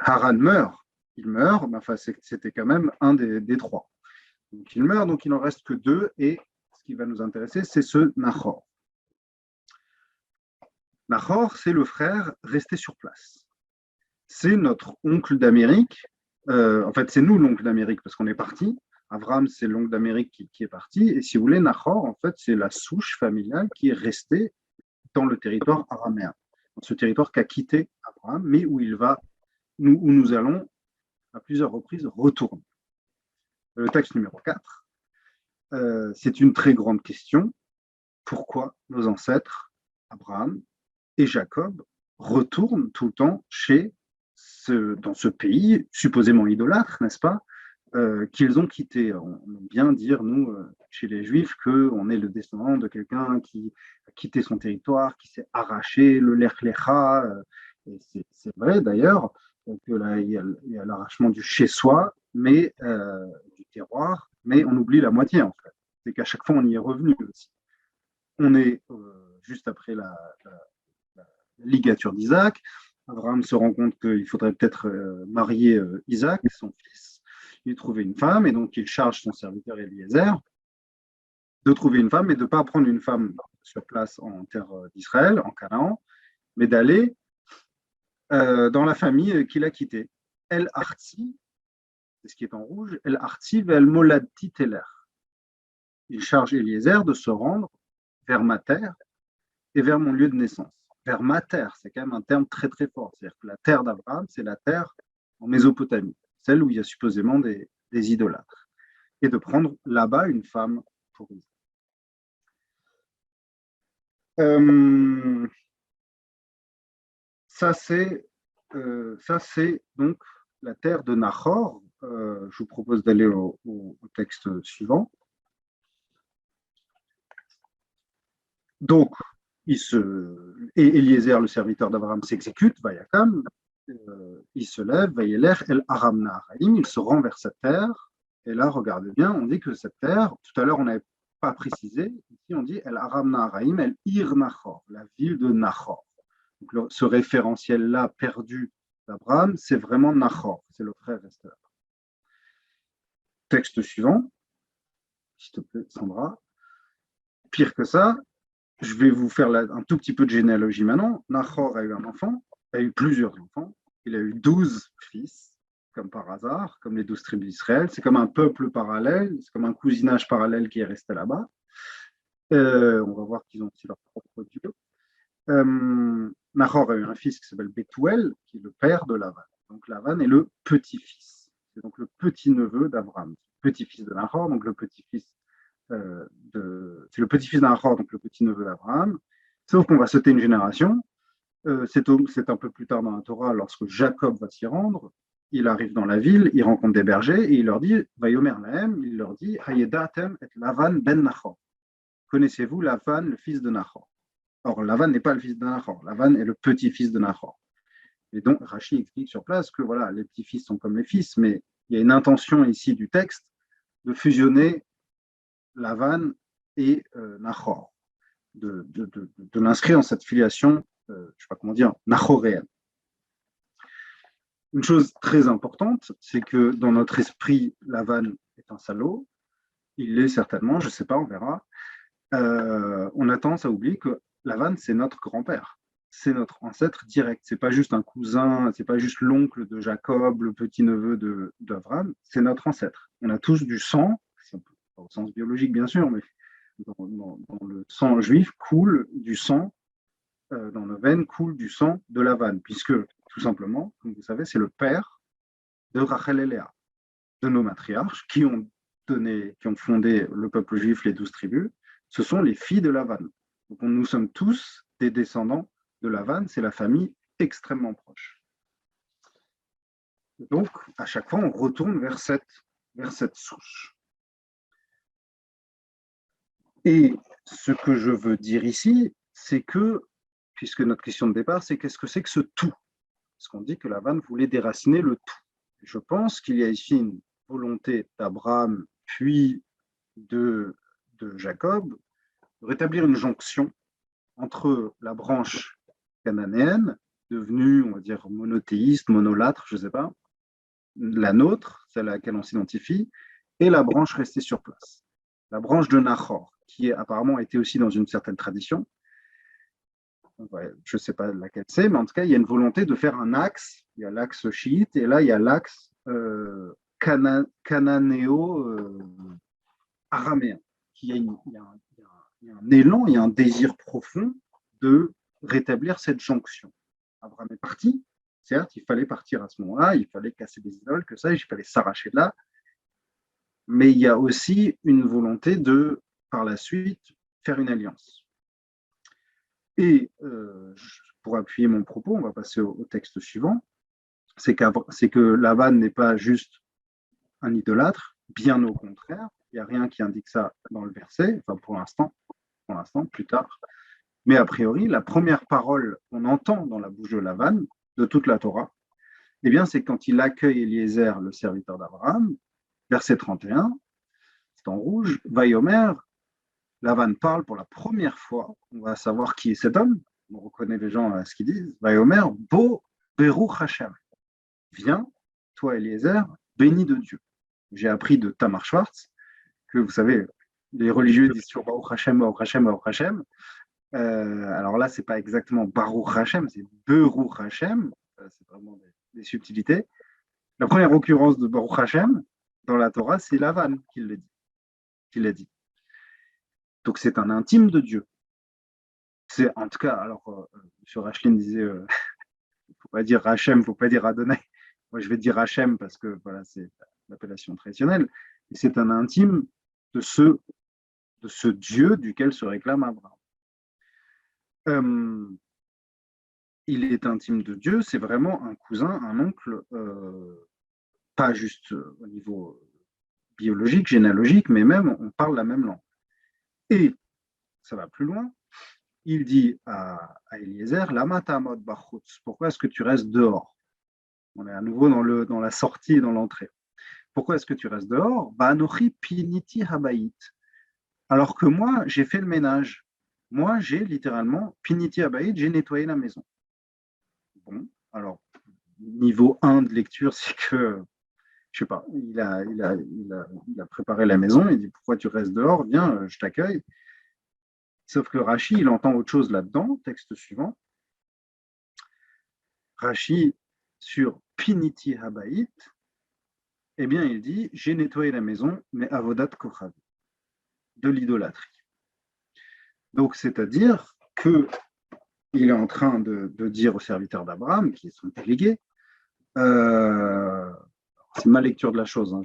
Haran meurt, il meurt, mais enfin, c'était quand même un des 3. Donc il meurt, donc il n'en reste que 2, et ce qui va nous intéresser, c'est ce Nachor. Nahor, c'est le frère resté sur place. C'est notre oncle d'Amérique. En fait, c'est nous l'oncle d'Amérique parce qu'on est parti. Abraham, c'est l'oncle d'Amérique qui est parti. Et si vous voulez, Nahor, en fait, c'est la souche familiale qui est restée dans le territoire araméen, dans ce territoire qu'a quitté Abraham, mais où nous allons à plusieurs reprises retourner. Le texte numéro 4, c'est une très grande question. Pourquoi nos ancêtres, Abraham et Jacob, retournent tout le temps dans ce pays supposément idolâtre, n'est-ce pas, qu'ils ont quitté. On aime bien dire, nous, chez les Juifs, qu'on est le descendant de quelqu'un qui a quitté son territoire, qui s'est arraché le Lech Lecha. Et c'est vrai d'ailleurs qu'il y a l'arrachement du chez-soi, mais du terroir, mais on oublie la moitié en fait. C'est qu'à chaque fois, on y est revenu aussi. On est juste après la ligature d'Isaac. Abraham se rend compte qu'il faudrait peut-être marier Isaac, son fils. Il trouve une femme et donc il charge son serviteur Eliezer de trouver une femme et de ne pas prendre une femme sur place en terre d'Israël, en Canaan, mais d'aller dans la famille qu'il a quittée. El Arti, c'est ce qui est en rouge, El Arti vel Moladti Teler. Il charge Eliezer de se rendre vers ma terre et vers mon lieu de naissance. Vers ma terre, c'est quand même un terme très très fort. C'est-à-dire que la terre d'Abraham, c'est la terre en Mésopotamie, celle où il y a supposément des idolâtres, et de prendre là-bas une femme pour lui. Ça, c'est donc la terre de Nahor. Je vous propose d'aller au texte suivant. Donc, et Eliezer, le serviteur d'Abraham, s'exécute, Vayakam, il se lève, Vayeler, El Aram Naharaim, il se rend vers cette terre. Et là, regardez bien, on dit que cette terre, tout à l'heure, on n'avait pas précisé, ici on dit El Aram Naharaim, El Ir Nahor, la ville de Nahor. Donc, ce référentiel-là perdu d'Abraham, c'est vraiment Nahor, c'est le frère resté là. Texte suivant, s'il te plaît, Sandra. Pire que ça, je vais vous faire un tout petit peu de généalogie maintenant. Nahor a eu un enfant, a eu plusieurs enfants. Il a eu 12 fils, comme par hasard, comme les 12 tribus d'Israël. C'est comme un peuple parallèle, c'est comme un cousinage parallèle qui est resté là-bas. On va voir qu'ils ont aussi leur propre Dieu. Nahor a eu un fils qui s'appelle Bethuel, qui est le père de Lavan. Donc Lavan est le petit-fils. C'est donc le petit-neveu d'Abraham. Petit-fils de Nahor, donc le petit-fils c'est le petit-fils d'Nahor, donc le petit-neveu d'Abraham. Sauf qu'on va sauter une génération. C'est un peu plus tard dans la Torah, lorsque Jacob va s'y rendre. Il arrive dans la ville, il rencontre des bergers et il leur dit, Vayomer Lahem, il leur dit, Hayedatem et Lavan ben Nahor. Connaissez-vous Lavan, le fils de Nahor? Or, Lavan n'est pas le fils de Nahor. Lavan est le petit-fils de Nahor. Et donc, Rashi explique sur place que voilà, les petits-fils sont comme les fils, mais il y a une intention ici du texte de fusionner Lavan et Nahor, de l'inscrire dans cette filiation, je ne sais pas comment dire, nahoréenne. Une chose très importante, c'est que dans notre esprit, Lavan est un salaud. Il l'est certainement, je ne sais pas, on verra. On a tendance à oublier que Lavan, c'est notre grand-père. C'est notre ancêtre direct. Ce n'est pas juste un cousin, ce n'est pas juste l'oncle de Jacob, le petit-neveu d'Abraham, c'est notre ancêtre. On a tous du sang, pas au sens biologique bien sûr, mais dans le sang juif coule du sang, dans nos veines coule du sang de Lavan, puisque tout simplement, comme vous savez, c'est le père de Rachel et Léa, de nos matriarches qui ont fondé le peuple juif, les 12 tribus. Ce sont les filles de Lavan. Donc nous sommes tous des descendants de Lavan, c'est la famille extrêmement proche. Donc à chaque fois, on retourne vers cette souche. Et ce que je veux dire ici, c'est que, puisque notre question de départ, c'est qu'est-ce que c'est que ce tout? Parce qu'on dit que Lavan voulait déraciner le tout. Je pense qu'il y a ici une volonté d'Abraham, puis de Jacob, de rétablir une jonction entre la branche cananéenne, devenue, on va dire, monothéiste, monolâtre, je ne sais pas, la nôtre, celle à laquelle on s'identifie, et la branche restée sur place. La branche de Nahor, qui apparemment était aussi dans une certaine tradition. je ne sais pas laquelle c'est, mais en tout cas, il y a une volonté de faire un axe. Il y a l'axe chiite et là, il y a l'axe cananéo-araméen. Il y a un élan, il y a un désir profond de rétablir cette jonction. Abraham est parti, certes, il fallait partir à ce moment-là, il fallait casser des idoles, que ça, il fallait s'arracher de là, mais il y a aussi une volonté de, par la suite, faire une alliance. Et pour appuyer mon propos, on va passer au texte suivant, c'est que Laban n'est pas juste un idolâtre, bien au contraire, il n'y a rien qui indique ça dans le verset, enfin pour l'instant, plus tard. Mais a priori, la première parole qu'on entend dans la bouche de Laban, de toute la Torah, eh bien, c'est quand il accueille Eliezer, le serviteur d'Abraham, verset 31, c'est en rouge, Vayomer, Laban parle pour la première fois, on va savoir qui est cet homme, on reconnaît les gens à ce qu'ils disent, Vayomer, Bo Beruch Hashem, viens, toi Eliezer, béni de Dieu. J'ai appris de Tamar Schwartz que, vous savez, les religieux disent sur Baruch Hashem, Baruch Hashem, Baruch Hashem. Alors là, c'est pas exactement Baruch Hashem, c'est Beruch Hashem, c'est vraiment des subtilités. La première occurrence de Baruch Hashem dans la Torah, c'est Lavan qui l'a dit. Donc c'est un intime de Dieu. C'est en tout cas, alors M. Rachlin disait, il ne faut pas dire Hashem, il ne faut pas dire Adonai. Moi, je vais dire Hashem parce que voilà, c'est l'appellation traditionnelle. Et c'est un intime de ce Dieu duquel se réclame Abraham. Il est intime de Dieu, c'est vraiment un cousin, un oncle, pas juste au niveau biologique, généalogique, mais même on parle la même langue. Et ça va plus loin, il dit à Eliezer, Lama ta'amod bachutz, pourquoi est-ce que tu restes dehors? On est à nouveau dans la sortie et dans l'entrée. Pourquoi est-ce que tu restes dehors? Ba'anochi piniti habayit. Alors que moi, j'ai fait le ménage. Moi, j'ai littéralement, piniti habayit, j'ai nettoyé la maison. Bon, alors, niveau 1 de lecture, c'est que, je sais pas, il a préparé la maison, il dit, pourquoi tu restes dehors? Viens, je t'accueille. Sauf que Rashi, il entend autre chose là-dedans, texte suivant. Rashi, sur Piniti Habayit, eh bien, il dit, j'ai nettoyé la maison, mais avodat kochav, de l'idolâtrie. Donc, c'est-à-dire qu'il est en train de dire au serviteur d'Abraham, qui est son délégué, c'est ma lecture de la chose, hein,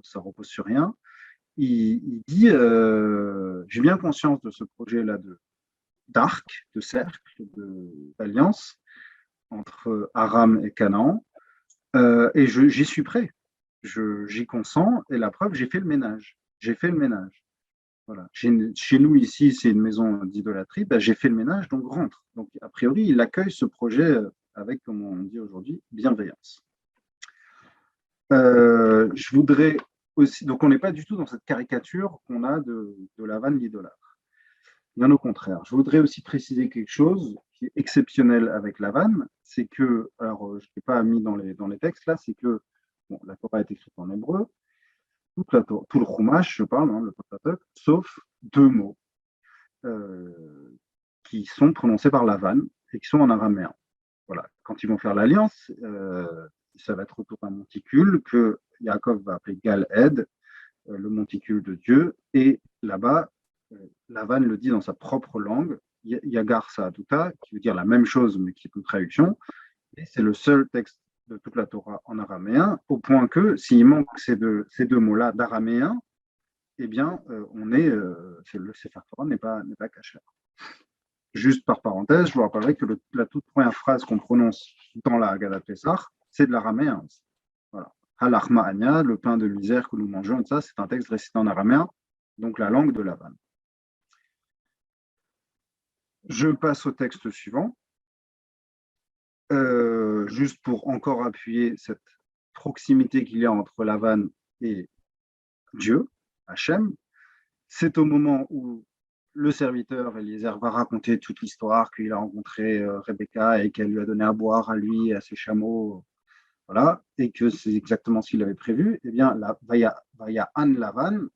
ça repose sur rien, il dit, j'ai bien conscience de ce projet-là d'arc, de cercle, d'alliance entre Aram et Canaan, et j'y suis prêt, j'y consens, et la preuve, j'ai fait le ménage. Voilà. Chez nous, ici, c'est une maison d'idolâtrie, ben, j'ai fait le ménage, donc rentre. Donc, a priori, il accueille ce projet avec, comme on dit aujourd'hui, bienveillance. Je voudrais aussi, donc on n'est pas du tout dans cette caricature qu'on a de Lavan l'idolâtre. Bien au contraire. Je voudrais aussi préciser quelque chose qui est exceptionnel avec Lavan, c'est que, alors je ne l'ai pas mis dans les textes là, c'est que bon, la Torah est écrite en hébreu, tout le Chumash, je parle, hein, le Pentateuch, sauf 2 mots qui sont prononcés par Lavan et qui sont en araméen. Voilà. Quand ils vont faire l'alliance, ça va être autour d'un monticule que Yaakov va appeler Gal-Ed, le monticule de Dieu, et là-bas, Lavan le dit dans sa propre langue, Yagar Sa'aduta, qui veut dire la même chose, mais qui est une traduction, et c'est le seul texte de toute la Torah en araméen, au point que s'il manque ces deux mots-là d'araméen, eh bien, le Sefer Torah n'est pas caché. Juste par parenthèse, je vous rappellerai que la toute première phrase qu'on prononce dans la Haggadah Pessah, c'est de l'araméen. Voilà. Halachma Anya, le pain de misère que nous mangeons, ça, c'est un texte récité en araméen, donc la langue de Lavan. Je passe au texte suivant. Juste pour encore appuyer cette proximité qu'il y a entre Lavan et Dieu, Hachem, c'est au moment où le serviteur Eliezer va raconter toute l'histoire qu'il a rencontré Rebecca et qu'elle lui a donné à boire à lui et à ses chameaux, voilà, et que c'est exactement ce qu'il avait prévu. Eh bien, Vaya An Lavan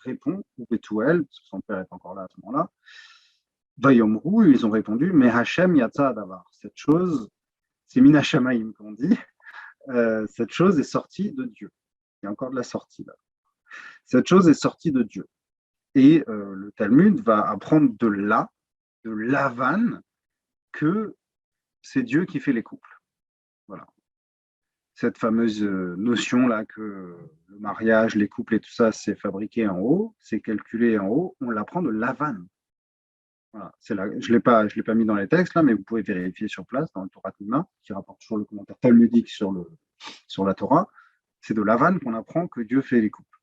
répond, ou Bethuel, parce que son père est encore là à ce moment-là, Vayomru, ils ont répondu, mais Hachem yatsa adavar. Cette chose, c'est Min Hashamaim qu'on dit, cette chose est sortie de Dieu. Il y a encore de la sortie là. Cette chose est sortie de Dieu. Et le Talmud va apprendre de Lavan, que c'est Dieu qui fait les couples. Voilà. Cette fameuse notion-là que le mariage, les couples et tout ça, c'est fabriqué en haut, c'est calculé en haut, on l'apprend de Lavan. Voilà. Je l'ai pas mis dans les textes, là, mais vous pouvez vérifier sur place dans le Torah Tuma, qui rapporte toujours le commentaire talmudique sur la Torah. C'est de Lavan qu'on apprend que Dieu fait les couples.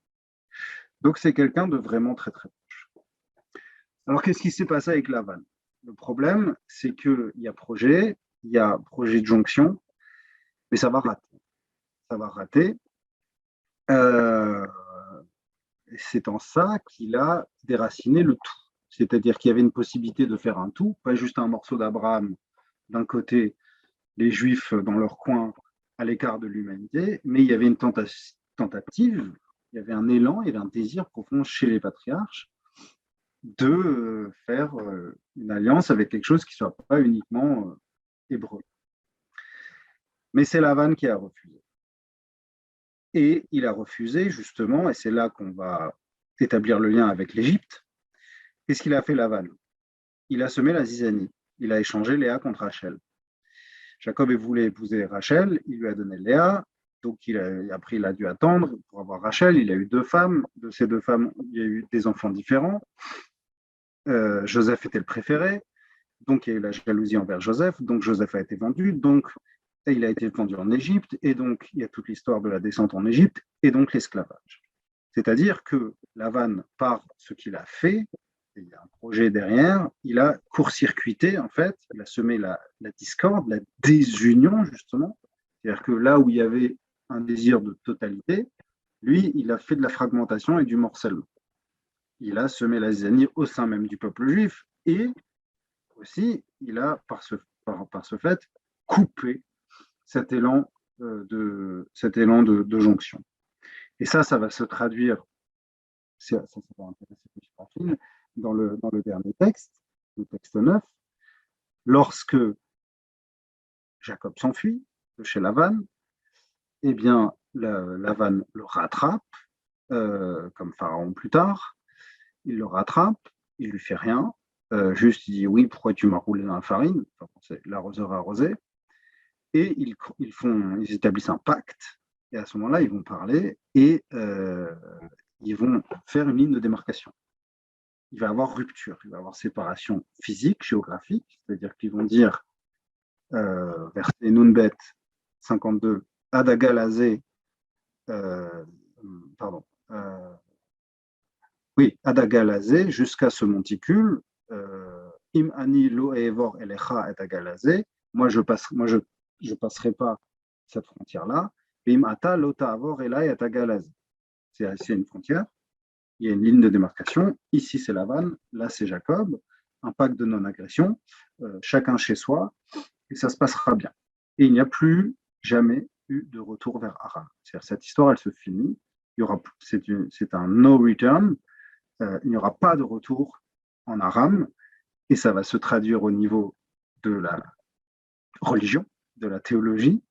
Donc, c'est quelqu'un de vraiment très, très proche. Alors, qu'est-ce qui s'est passé avec Lavan? Le problème, c'est qu'il y a projet de jonction, mais ça va rater. Ça va rater. C'est en ça qu'il a déraciné le tout. C'est-à-dire qu'il y avait une possibilité de faire un tout, pas juste un morceau d'Abraham d'un côté, les Juifs dans leur coin, à l'écart de l'humanité, mais il y avait une tentative, il y avait un élan, il y avait un désir profond chez les patriarches de faire une alliance avec quelque chose qui ne soit pas uniquement hébreu. Mais c'est Lavan qui a refusé. Et il a refusé justement, et c'est là qu'on va établir le lien avec l'Égypte. Qu'est-ce qu'il a fait Lavan? Il a semé la zizanie. Il a échangé Léa contre Rachel. Jacob voulait épouser Rachel, il lui a donné Léa, donc après il a dû attendre pour avoir Rachel. Il a eu 2 femmes. De ces 2 femmes, il y a eu des enfants différents. Joseph était le préféré, donc il y a eu la jalousie envers Joseph, donc Joseph a été vendu, donc il a été vendu en Égypte, et donc il y a toute l'histoire de la descente en Égypte, et donc l'esclavage. C'est-à-dire que Lavan, par ce qu'il a fait, il y a un projet derrière, il a court-circuité, en fait, il a semé la discorde, la désunion, justement. C'est-à-dire que là où il y avait un désir de totalité, lui, il a fait de la fragmentation et du morcellement. Il a semé la zizanie au sein même du peuple juif, et aussi, il a, par ce fait, coupé cet élan de jonction. Et ça va se traduire, ça va intéresser Rafine, dans le dernier texte, le texte 9, lorsque Jacob s'enfuit de chez Lavan, eh bien, Lavan le rattrape, comme Pharaon plus tard, il le rattrape, il lui fait rien, juste il dit oui, pourquoi tu m'as roulé dans la farine, enfin, c'est l'arroseur arrosé, et ils établissent un pacte, et à ce moment-là, ils vont parler, et ils vont faire une ligne de démarcation. Il va y avoir rupture, il va y avoir séparation physique, géographique, c'est-à-dire qu'ils vont dire, verset Nunbet 52, Adagalazé, Adagalazé, jusqu'à ce monticule, Im ani lo evor elecha et agalazé, moi je passerai pas cette frontière-là, Im ata lo ta'avor elai et agalazé. C'est une frontière. Il y a une ligne de démarcation. Ici, c'est Lavan. Là, c'est Jacob. Un pacte de non-agression. Chacun chez soi. Et ça se passera bien. Et il n'y a plus jamais eu de retour vers Aram. C'est-à-dire, cette histoire, elle se finit. C'est un no return. Il n'y aura pas de retour en Aram. Et ça va se traduire au niveau de la religion, de la théologie.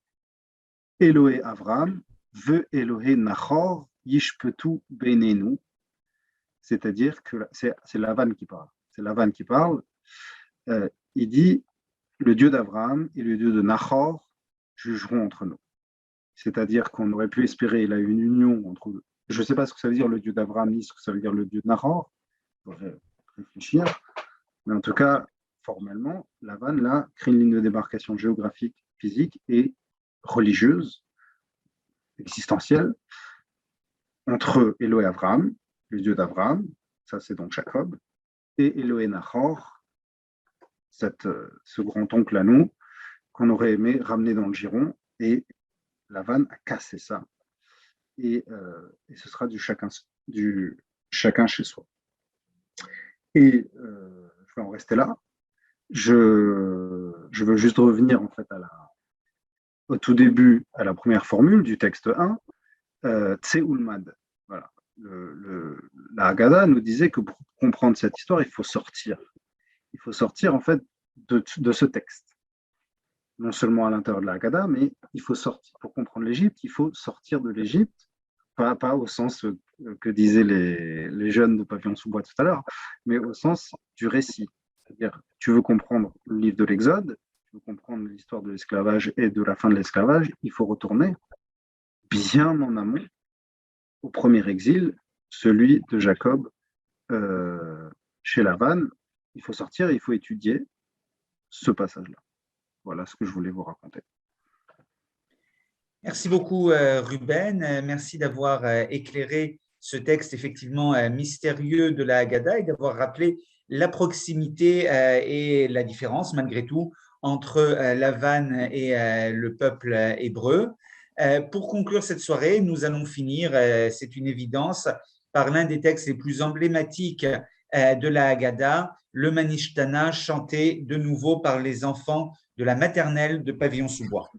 Elohé Avram, ve Elohé Nachor, yishpetu benenu. C'est-à-dire que c'est Lavan qui parle. C'est Lavan qui parle. Il dit, le Dieu d'Abraham et le Dieu de Nahor jugeront entre nous. C'est-à-dire qu'on aurait pu espérer là, une union entre eux. Je ne sais pas ce que ça veut dire le Dieu d'Abraham ni ce que ça veut dire le Dieu de Nahor. Il faudrait réfléchir. Mais en tout cas, formellement, Lavan là crée une ligne de démarcation géographique, physique et religieuse, existentielle, entre Elohé Abraham, le Dieu d'Abraham, ça c'est donc Jacob, et Elohé Nahor, ce grand-oncle à nous, qu'on aurait aimé ramener dans le giron, et Lavan a cassé ça. Et ce sera du chacun chez soi. Et je vais en rester là. Je veux juste revenir en fait au tout début, à la première formule du texte 1, Tseulmad. Voilà. La Haggadah nous disait que pour comprendre cette histoire, il faut sortir. Il faut sortir en fait de ce texte. Non seulement à l'intérieur de la Haggadah, mais il faut sortir, pour comprendre l'Égypte, il faut sortir de l'Égypte, pas au sens que disaient les jeunes de Pavillon sous bois tout à l'heure, mais au sens du récit. C'est-à-dire, tu veux comprendre le livre de l'Exode, tu veux comprendre l'histoire de l'esclavage et de la fin de l'esclavage, il faut retourner bien en amont au premier exil, celui de Jacob chez Lavan. Il faut sortir et il faut étudier ce passage-là. Voilà ce que je voulais vous raconter. Merci beaucoup, Ruben. Merci d'avoir éclairé ce texte effectivement mystérieux de la Haggadah et d'avoir rappelé la proximité et la différence, malgré tout, entre Lavan et le peuple hébreu. Pour conclure cette soirée, nous allons finir, c'est une évidence, par l'un des textes les plus emblématiques de la Haggadah, le Manishtana, chanté de nouveau par les enfants de la maternelle de Pavillon sous bois.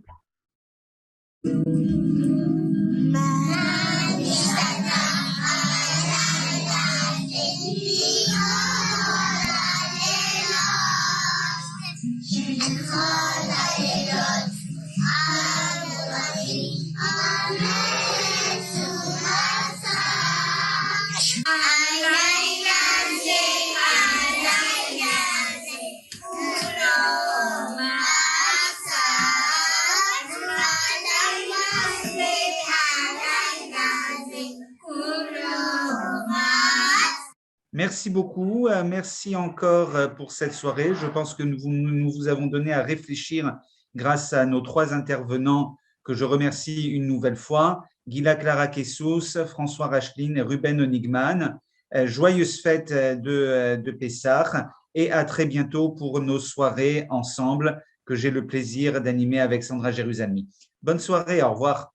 Merci beaucoup. Merci encore pour cette soirée. Je pense que nous vous avons donné à réfléchir grâce à nos trois intervenants que je remercie une nouvelle fois, Gila Clara Kessous, François Racheline et Ruben Onigman. Joyeuses fêtes de Pessah et à très bientôt pour nos soirées ensemble que j'ai le plaisir d'animer avec Sandra Jérusalemi. Bonne soirée, au revoir.